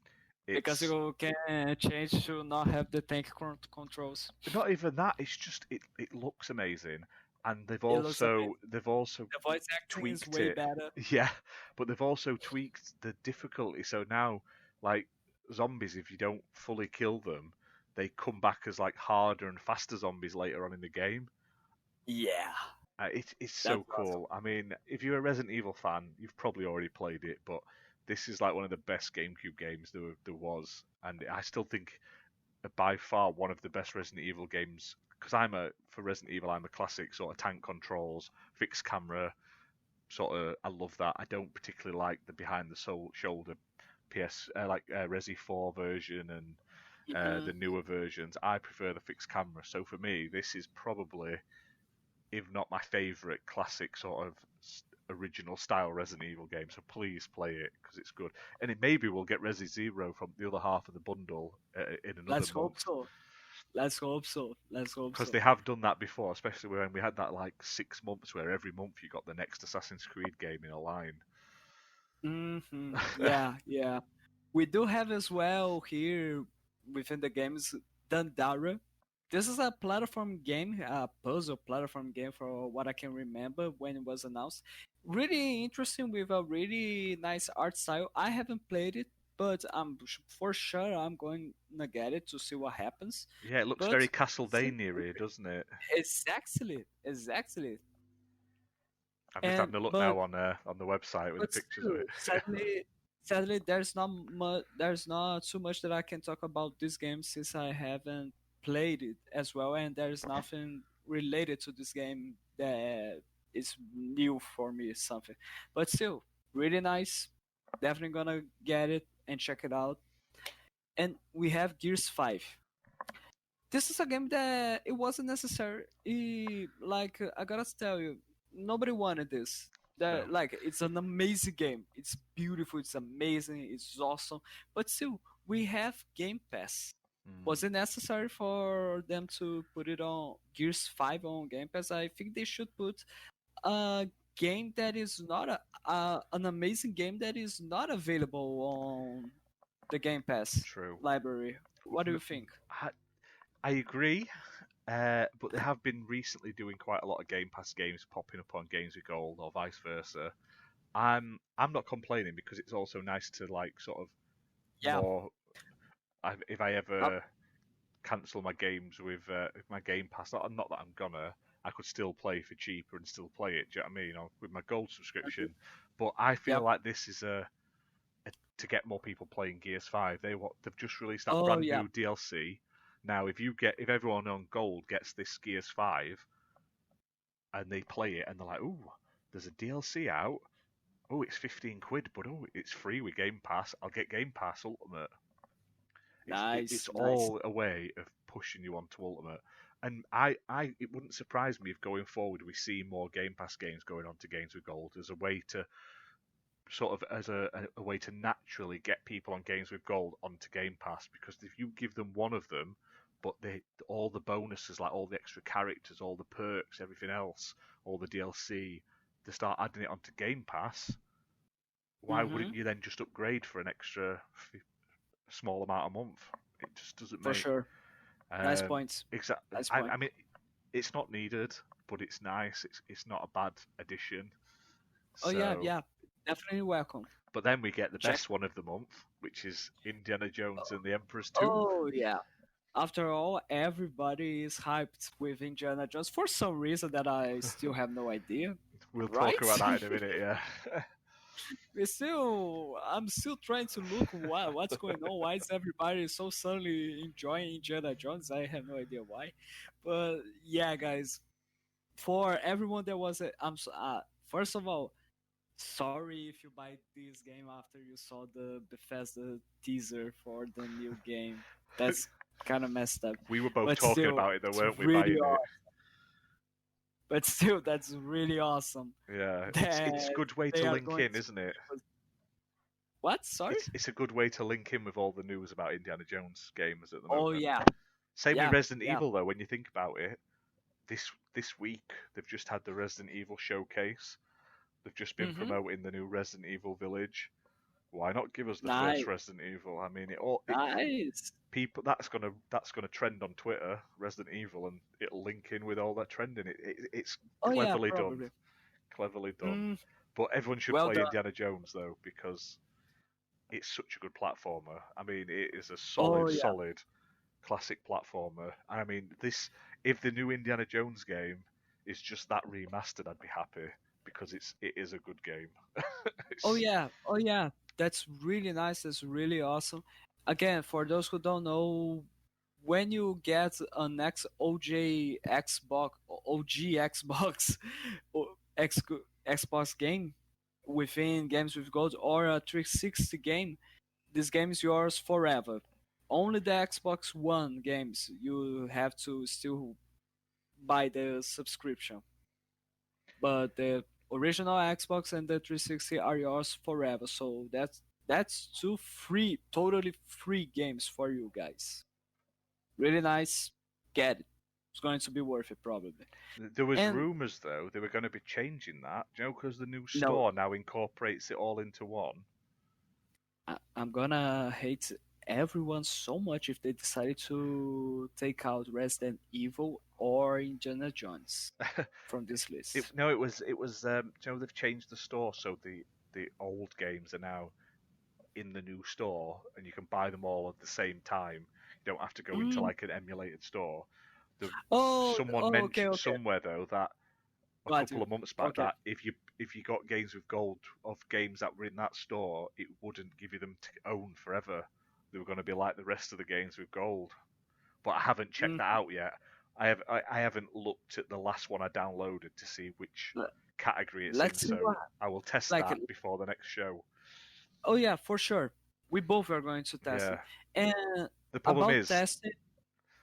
Because it's you can change to not have the tank controls. not even that. It's just it looks amazing, and It looks amazing. they've also The voice acting is tweaked way it. better. Yeah, but they've also tweaked the difficulty. So now, like zombies, if you don't fully kill them, they come back as like harder and faster zombies later on in the game. Yeah, It's that's so awesome. cool. I mean, if you're a Resident Evil fan, you've probably already played it, but this is like one of the best GameCube games there was, and I still think by far one of the best Resident Evil games. Because for Resident Evil, I'm a classic sort of tank controls, fixed camera, I love that. I don't particularly like the behind the shoulder Resi 4 version and the newer versions. I prefer the fixed camera. So for me, this is probably, if not my favourite classic sort of original style Resident Evil game. So please play it because it's good. And it maybe we'll get Resi Zero from the other half of the bundle in another Let's hope month. so. Let's hope so. Let's hope Because so. they have done that before, especially when we had that like 6 months where every month you got the next Assassin's Creed game in a line. Yeah, yeah. We do have as well here within the games Dandara. This is a platform game, a puzzle platform game for what I can remember when it was announced. Really interesting with a really nice art style. I haven't played it, but for sure I'm going to get it to see what happens. Yeah, it looks But very Castlevania, doesn't it? exactly. I'm just And having a look but now on the website with the but pictures of still, it. sadly, there's not too much that I can talk about this game since I haven't played it as well, and there's nothing related to this game that is new for me. Something, but still, really nice. Definitely gonna get it and check it out. And we have Gears 5. This is a game that it wasn't necessary. Like I gotta tell you, nobody wanted this. No. That like it's an amazing game. It's beautiful. It's amazing. It's awesome. But still, we have Game Pass. Was it necessary for them to put it on Gears 5 on Game Pass? I think they should put a game that is not an amazing game that is not available on the Game Pass True. library. What do you think? I agree, but they have been recently doing quite a lot of Game Pass games popping up on Games with Gold or vice versa. I'm not complaining because it's also nice to like sort of Yeah. more. If I Up. ever cancel my games with my Game Pass, not that I'm gonna, I could still play for cheaper and still play it. Do you know what I mean? Or with my Gold subscription, but I feel Yep. like this is to get more people playing Gears 5. They've just released that Oh brand yeah. new DLC. Now, if everyone on Gold gets this Gears 5 and they play it and they're like, "Ooh, there's a DLC out. Oh, it's 15 quid, but oh, it's free with Game Pass. I'll get Game Pass Ultimate." It's Nice. all a way of pushing you onto Ultimate. And it wouldn't surprise me if going forward we see more Game Pass games going on to Games with Gold as a way to a way to naturally get people on Games with Gold onto Game Pass, because if you give them one of them, but all the bonuses, like all the extra characters, all the perks, everything else, all the DLC, they start adding it onto Game Pass. Why wouldn't you then just upgrade for an extra small amount a month? It just doesn't For make. sure. Nice points. Exactly. Nice point. I mean, it's not needed, but it's nice. It's not a bad addition. Oh yeah. Definitely welcome. But then we get the best one of the month, which is Indiana Jones and the Emperor's Tomb. Oh yeah. After all, everybody is hyped with Indiana Jones for some reason that I still have no idea. We'll right? talk about that in a minute, yeah. I'm still trying to look what's going on. Why is everybody so suddenly enjoying Indiana Jones? I have no idea why. But yeah, guys, for everyone that was first of all, sorry if you buy this game after you saw the Bethesda teaser for the new game. That's kind of messed up. We were both But talking still, about it, though, weren't we? really Buying awesome. it. But still, that's really awesome. Yeah, it's a good way to link in, isn't it? What? Sorry? It's a good way to link in with all the news about Indiana Jones games at the moment. Oh yeah. Same with Resident Evil, though. When you think about it, this week they've just had the Resident Evil showcase. They've just been promoting the new Resident Evil Village. Why not give us the first Resident Evil? I mean, nice. People that's gonna trend on Twitter, Resident Evil, and it'll link in with all that trending. It's cleverly done. Cleverly done. But everyone should play Indiana Jones though, because it's such a good platformer. I mean, it is a solid classic platformer. I mean, if the new Indiana Jones game is just that remastered, I'd be happy, because it is a good game. Oh yeah. That's really nice. That's really awesome. Again, for those who don't know, when you get an OG Xbox, Xbox game within Games with Gold or a 360 game, this game is yours forever. Only the Xbox One games you have to still buy the subscription, but the original Xbox and the 360 are yours forever. So that's two free, totally free games for you guys. Really nice. Get it. It's going to be worth it probably. There was And rumours though they were going to be changing that. Do you know, because the new no, store now incorporates it all into one. I'm gonna hate everyone so much if they decided to take out Resident Evil or Indiana Jones from this list. No, it was. Do you know, they've changed the store so the old games are now in the new store, and you can buy them all at the same time. You don't have to go into Mm. like an emulated store. The, someone Oh, okay, mentioned okay. somewhere though that a Got couple you. of months back Okay. that if you got games with gold of games that were in that store, it wouldn't give you them to own forever. They were going to be like the rest of the games with gold. But I haven't checked Mm. that out yet. I haven't looked at the last one I downloaded to see which Le- category it's in, Let's see what so I will test like. that before the next show. Oh yeah, for sure. We both are going to test Yeah. it. And The problem about is, testing,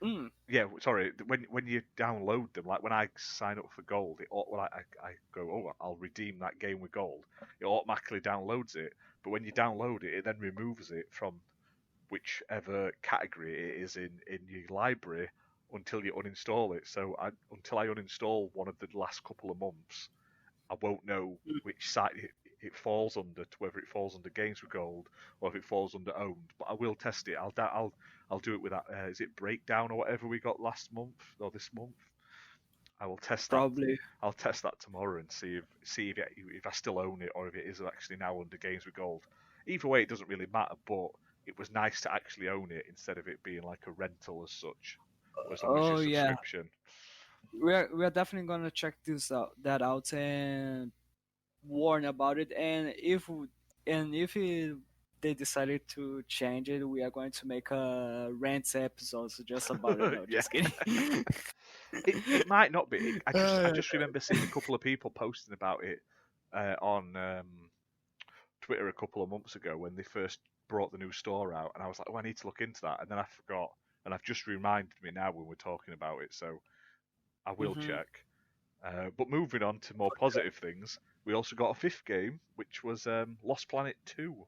mm, yeah, sorry, when you download them, like when I sign up for gold, like I go, oh, I'll redeem that game with gold. It automatically downloads it, but when you download it, it then removes it from whichever category it is in your library until you uninstall it. So until I uninstall one of the last couple of months, I won't know mm, which site it falls under, to whether it falls under Games with Gold or if it falls under Owned. But I will test it. I'll do it with that. Is it Breakdown or whatever we got last month or this month? I will test that. probably. I'll test that tomorrow and see if I still own it or if it is actually now under Games with Gold. Either way, it doesn't really matter. But it was nice to actually own it instead of it being like a rental as such, or as long as your Oh yeah, subscription. we're definitely gonna check that out and warn about it. And they decided to change it, we are going to make a rant episode just about it. No, Yeah, just kidding. it might not be. I Uh, just remember seeing a couple of people posting about it on Twitter a couple of months ago when they first brought the new store out, and I was like, oh, I need to look into that, and then I forgot, and I've just reminded me now when we're talking about it, so I will mhm. check. But moving on to more positive things, we also got a fifth game, which was Lost Planet 2,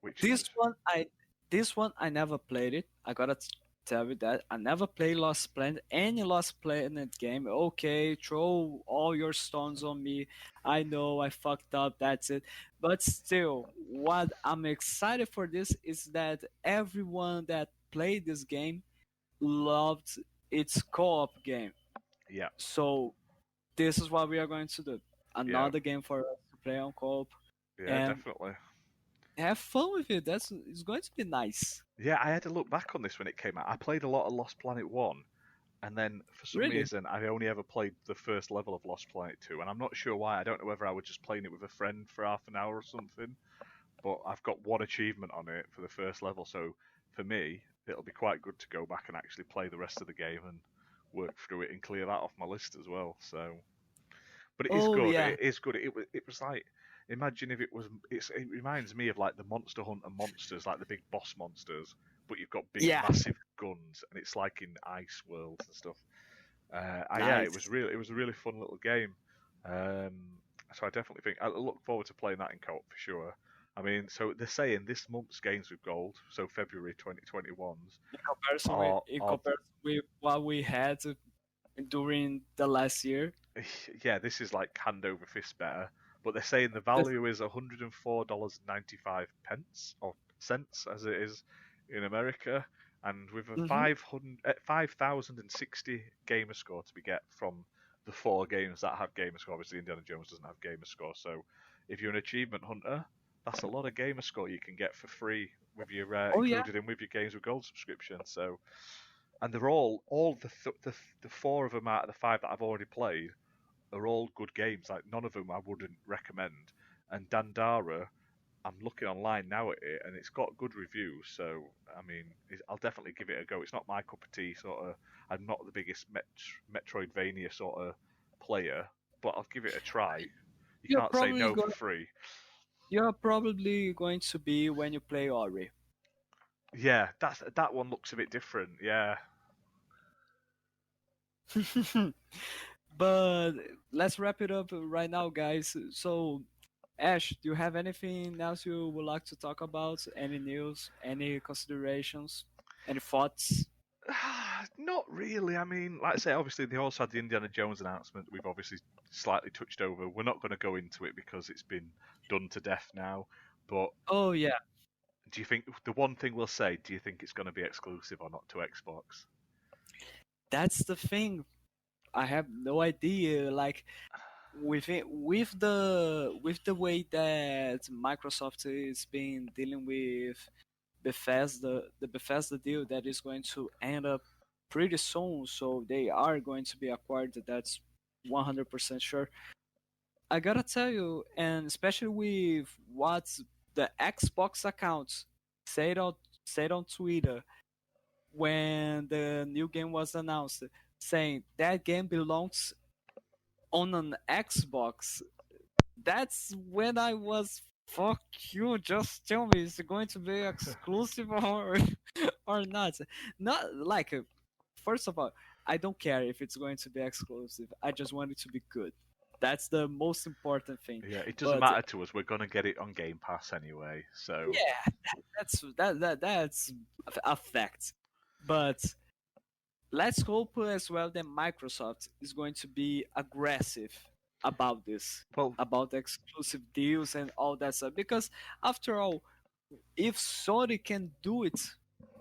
which This was one I this one I never played it. I gotta tell you that I never played Lost Planet, any Lost Planet game. Okay, throw all your stones on me. I know I fucked up. That's it. But still, what I'm excited for this is that everyone that played this game loved its co-op game. yeah, So this is what we are going to do. yeah, Another game for us to play on co-op yeah, and definitely. have fun with it. That's it's going to be nice. Yeah, I had to look back on this when it came out. I played a lot of Lost Planet 1, and then for some Really? reason I only ever played the first level of Lost Planet 2, and I'm not sure why. I don't know whether I was just playing it with a friend for half an hour or something, but I've got one achievement on it for the first level, so for me, it'll be quite good to go back and actually play the rest of the game and work through it and clear that off my list as well. So, but it is Oh good. yeah, It is good. It was like, imagine if it was. It reminds me of like the Monster Hunter monsters, like the big boss monsters, but you've got big yeah, massive guns, and it's like in ice worlds and stuff. Yeah, nice. it was a really fun little game. Um, so I definitely think I look forward to playing that in co-op for sure. I mean, so they're saying this month's games with gold, so February 2021's, In are comparison with what we had during the last year, yeah, this is like hand over fist better. But they're saying the that's value is $104.95 or cents as it is in America, and with a hmm 5,060 gamer score to be get from the four games that have gamer score. Obviously, Indiana Jones doesn't have gamer score, so if you're an achievement hunter, that's a lot of gamer score you can get for free with your oh yeah. included in with your games with gold subscription. So, and they're all the four of them out of the five that I've already played are all good games. Like none of them I wouldn't recommend. And Dandara, I'm looking online now at it, and it's got good reviews. So I mean, I'll definitely give it a go. It's not my cup of tea. Sort of, I'm not the biggest Metroidvania sort of player, but I'll give it a try. You You're can't say probably no for going. free. You're probably going to be when you play Ori. Yeah, that one looks a bit different. Yeah. But let's wrap it up right now, guys. So, Ash, do you have anything else you would like to talk about? Any news? Any considerations? Any thoughts? Not really. I mean, like I say, obviously they also had the Indiana Jones announcement. We've obviously slightly touched over. We're not going to go into it because it's been done to death now. But Oh yeah, do you think the one thing we'll say? Do you think it's going to be exclusive or not to Xbox? that's the thing. I have no idea. Like with the way that Microsoft is been dealing with Bethesda, the Bethesda deal that is going to end up pretty soon. So they are going to be acquired. That's 100% sure. I gotta tell you, and especially with what the Xbox accounts said on Twitter when the new game was announced, saying that game belongs on an Xbox. That's when I was, fuck you, just tell me is it going to be exclusive or or not. Not like first of all, I don't care if it's going to be exclusive. I just want it to be good. That's the most important thing. Yeah, it doesn't But matter to us. We're going to get it on Game Pass anyway. So yeah, that's a fact. But let's hope as well that Microsoft is going to be aggressive about this, well, about exclusive deals and all that stuff. Because after all, if Sony can do it,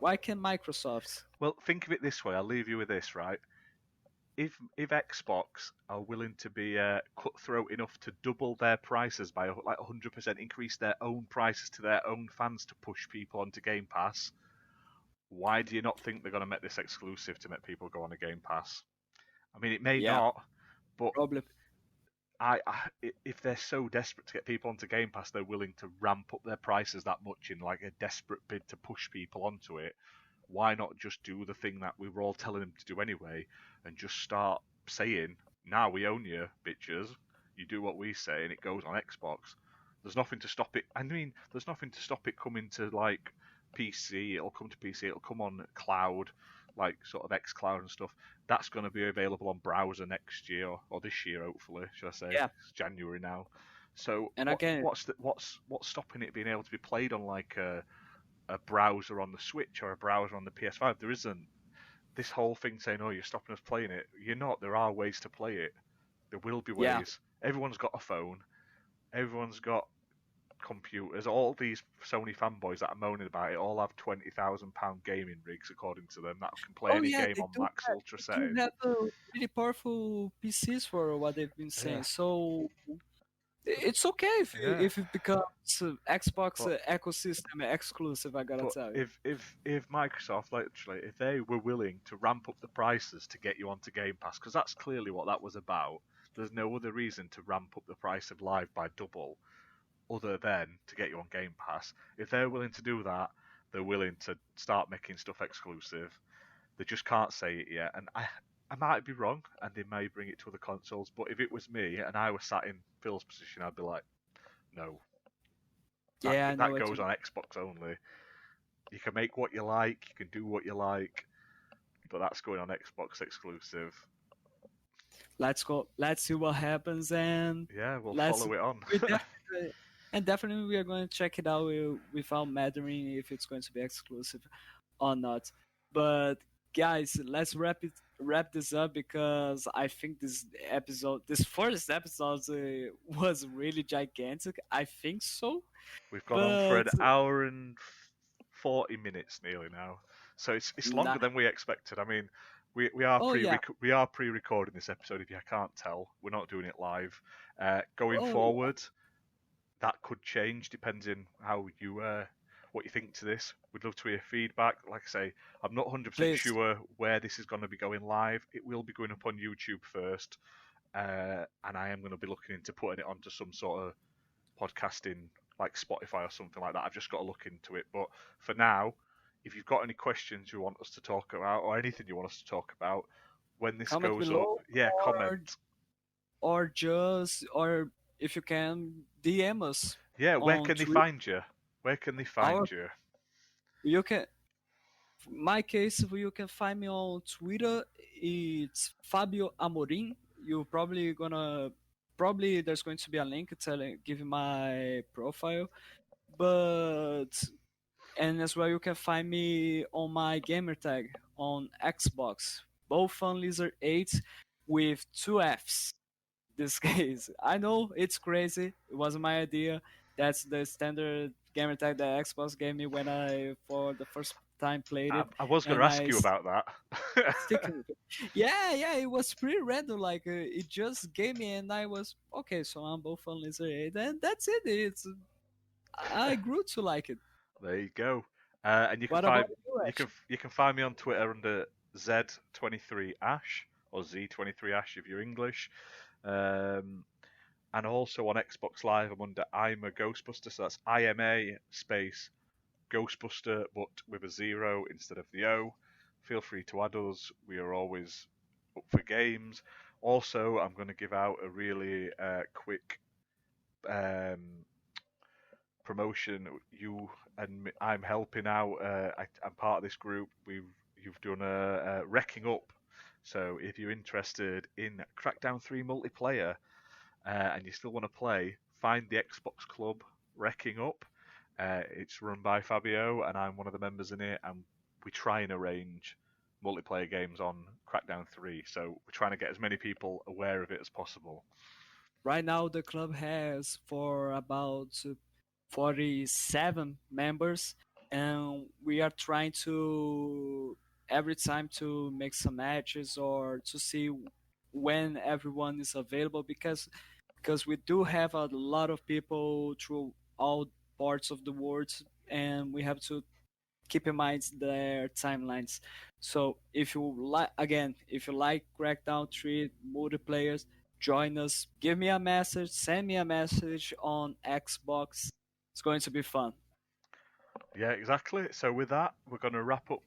why can Microsoft? well, think of it this way. I'll leave you with this, right? If Xbox are willing to be cutthroat enough to double their prices by like 100% increase their own prices to their own fans to push people onto Game Pass, why do you not think they're going to make this exclusive to make people go on a Game Pass? I mean, it may Yeah, not, but probably. if they're so desperate to get people onto Game Pass, they're willing to ramp up their prices that much in like a desperate bid to push people onto it. Why not just do the thing that we were all telling them to do anyway, and just start saying, "Now we own you, bitches. You do what we say, and it goes on Xbox." There's nothing to stop it. I mean, there's nothing to stop it coming to like PC. It'll come to PC. It'll come on cloud, like sort of xCloud and stuff. That's going to be available on browser next year or this year, hopefully. Should I say? Yeah, It's January now. So and again, what's stopping it being able to be played on like a browser on the Switch or a browser on the PS5? There isn't. This whole thing saying, "Oh, you're stopping us playing it." You're not. There are ways to play it. There will be yeah. ways. Everyone's got a phone. Everyone's got computers. All these Sony fanboys that are moaning about it all have £20,000 gaming rigs, according to them, that can play Oh any yeah, game on max ultra they do setting. have really powerful PCs for what they've been saying. Yeah, So it's okay yeah. if it becomes Xbox But ecosystem exclusive. I gotta but tell you. if Microsoft literally if they were willing to ramp up the prices to get you onto Game Pass, because that's clearly what that was about. There's no other reason to ramp up the price of Live by double other than to get you on Game Pass. If they're willing to do that, they're willing to start making stuff exclusive. They just can't say it yet, and I might be wrong, and they may bring it to other consoles. But if it was me and I was sat in Phil's position, I'd be like, no, that Yeah, I know that what goes you. on Xbox only. You can make what you like, you can do what you like, but that's going on Xbox exclusive. Let's go. Let's see what happens, and Yeah, we'll let's follow it on. we definitely and definitely we are going to check it out without mattering if it's going to be exclusive or not. But guys, let's wrap this up because I think this first episode was really gigantic. I think so, We've gone on for but an hour and 40 minutes nearly now, so it's longer nah. than we expected. I mean, Oh yeah. we are pre-recording this episode. If you can't tell, we're not doing it live. Going Oh yeah. forward, that could change depending how you what you think to this. We'd love to hear feedback. Like I say, I'm not 100% Please. sure where this is going to be going live. It will be going up on YouTube first, and I am going to be looking into putting it onto some sort of podcasting like Spotify or something like that. I've just got to look into it. But for now, if you've got any questions you want us to talk about or anything you want us to talk about when this Comment goes up, below yeah, or comment. or if you can DM us Yeah, where on can they Twitter. find you? Where can they Our find you? you can My case, you can find me on Twitter. It's Fabio Amorim. You probably there's going to be a link telling giving my profile, but and as well you can find me on my gamer tag on Xbox, both Fun Lizard 8 with two Fs. This case, I know it's crazy. It wasn't my idea. That's the standard gamer tag that Xbox gave me when I for the first time played it, I was going and to ask you about that. sticking with it. Yeah, it was pretty random. Like it just gave me, and I was okay. So I'm both on Lizard 8, and that's it. It's I grew to like it. There you go. And What about you, Ash? you can find me on Twitter under Z23Ash or Z23Ash if you're English. Um, and also on Xbox Live, I'm under I'm a Ghostbuster. So that's IMA space Ghostbuster, but with a zero instead of the O. Feel free to add us. We are always up for games. Also, I'm going to give out a really quick um, promotion. I'm helping out. I'm part of this group. You've done a wrecking up. So if you're interested in Crackdown 3 multiplayer and you still want to play, find the Xbox Club Wrecking Up. It's run by Fabio, and I'm one of the members in it, and we try and arrange multiplayer games on Crackdown 3. So we're trying to get as many people aware of it as possible. Right now, the club has for about 47 members, and we are trying to every time to make some matches or to see when everyone is available because we do have a lot of people through all parts of the world, and we have to keep in mind their timelines. So if you like, again, if you like Crackdown 3 multiplayers, join us. Give me a message, send me a message on Xbox. It's going to be fun. Yeah, exactly. So with that, we're going to wrap up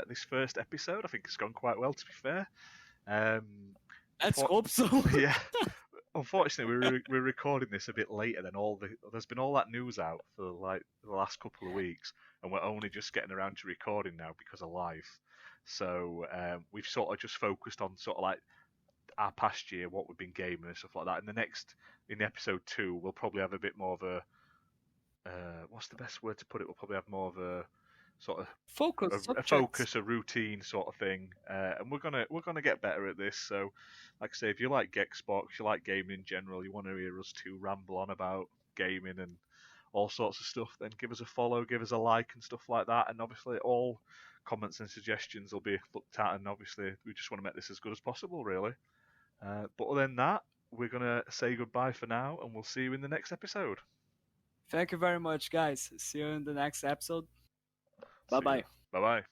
this first episode. I think it's gone quite well, to be fair. Um, Let's unfor- hope so. yeah, unfortunately, we're recording this a bit later than there's been all that news out for like the last couple of weeks, and we're only just getting around to recording now because of life. So we've sort of just focused on sort of like our past year, what we've been gaming and stuff like that. In the episode 2, we'll probably have a bit more of a what's the best word to put it? We'll probably have more of a sort of Focus a subjects. focus, a routine sort of thing, and we're gonna get better at this. So, like I say, if you like Xbox, you like gaming in general, you want to hear us two ramble on about gaming and all sorts of stuff, then give us a follow, give us a like and stuff like that. And obviously, all comments and suggestions will be looked at. And obviously, we just want to make this as good as possible, really. But other than that, we're gonna say goodbye for now, and we'll see you in the next episode. Thank you very much, guys. See you in the next episode. Bye See you. bye. Bye bye.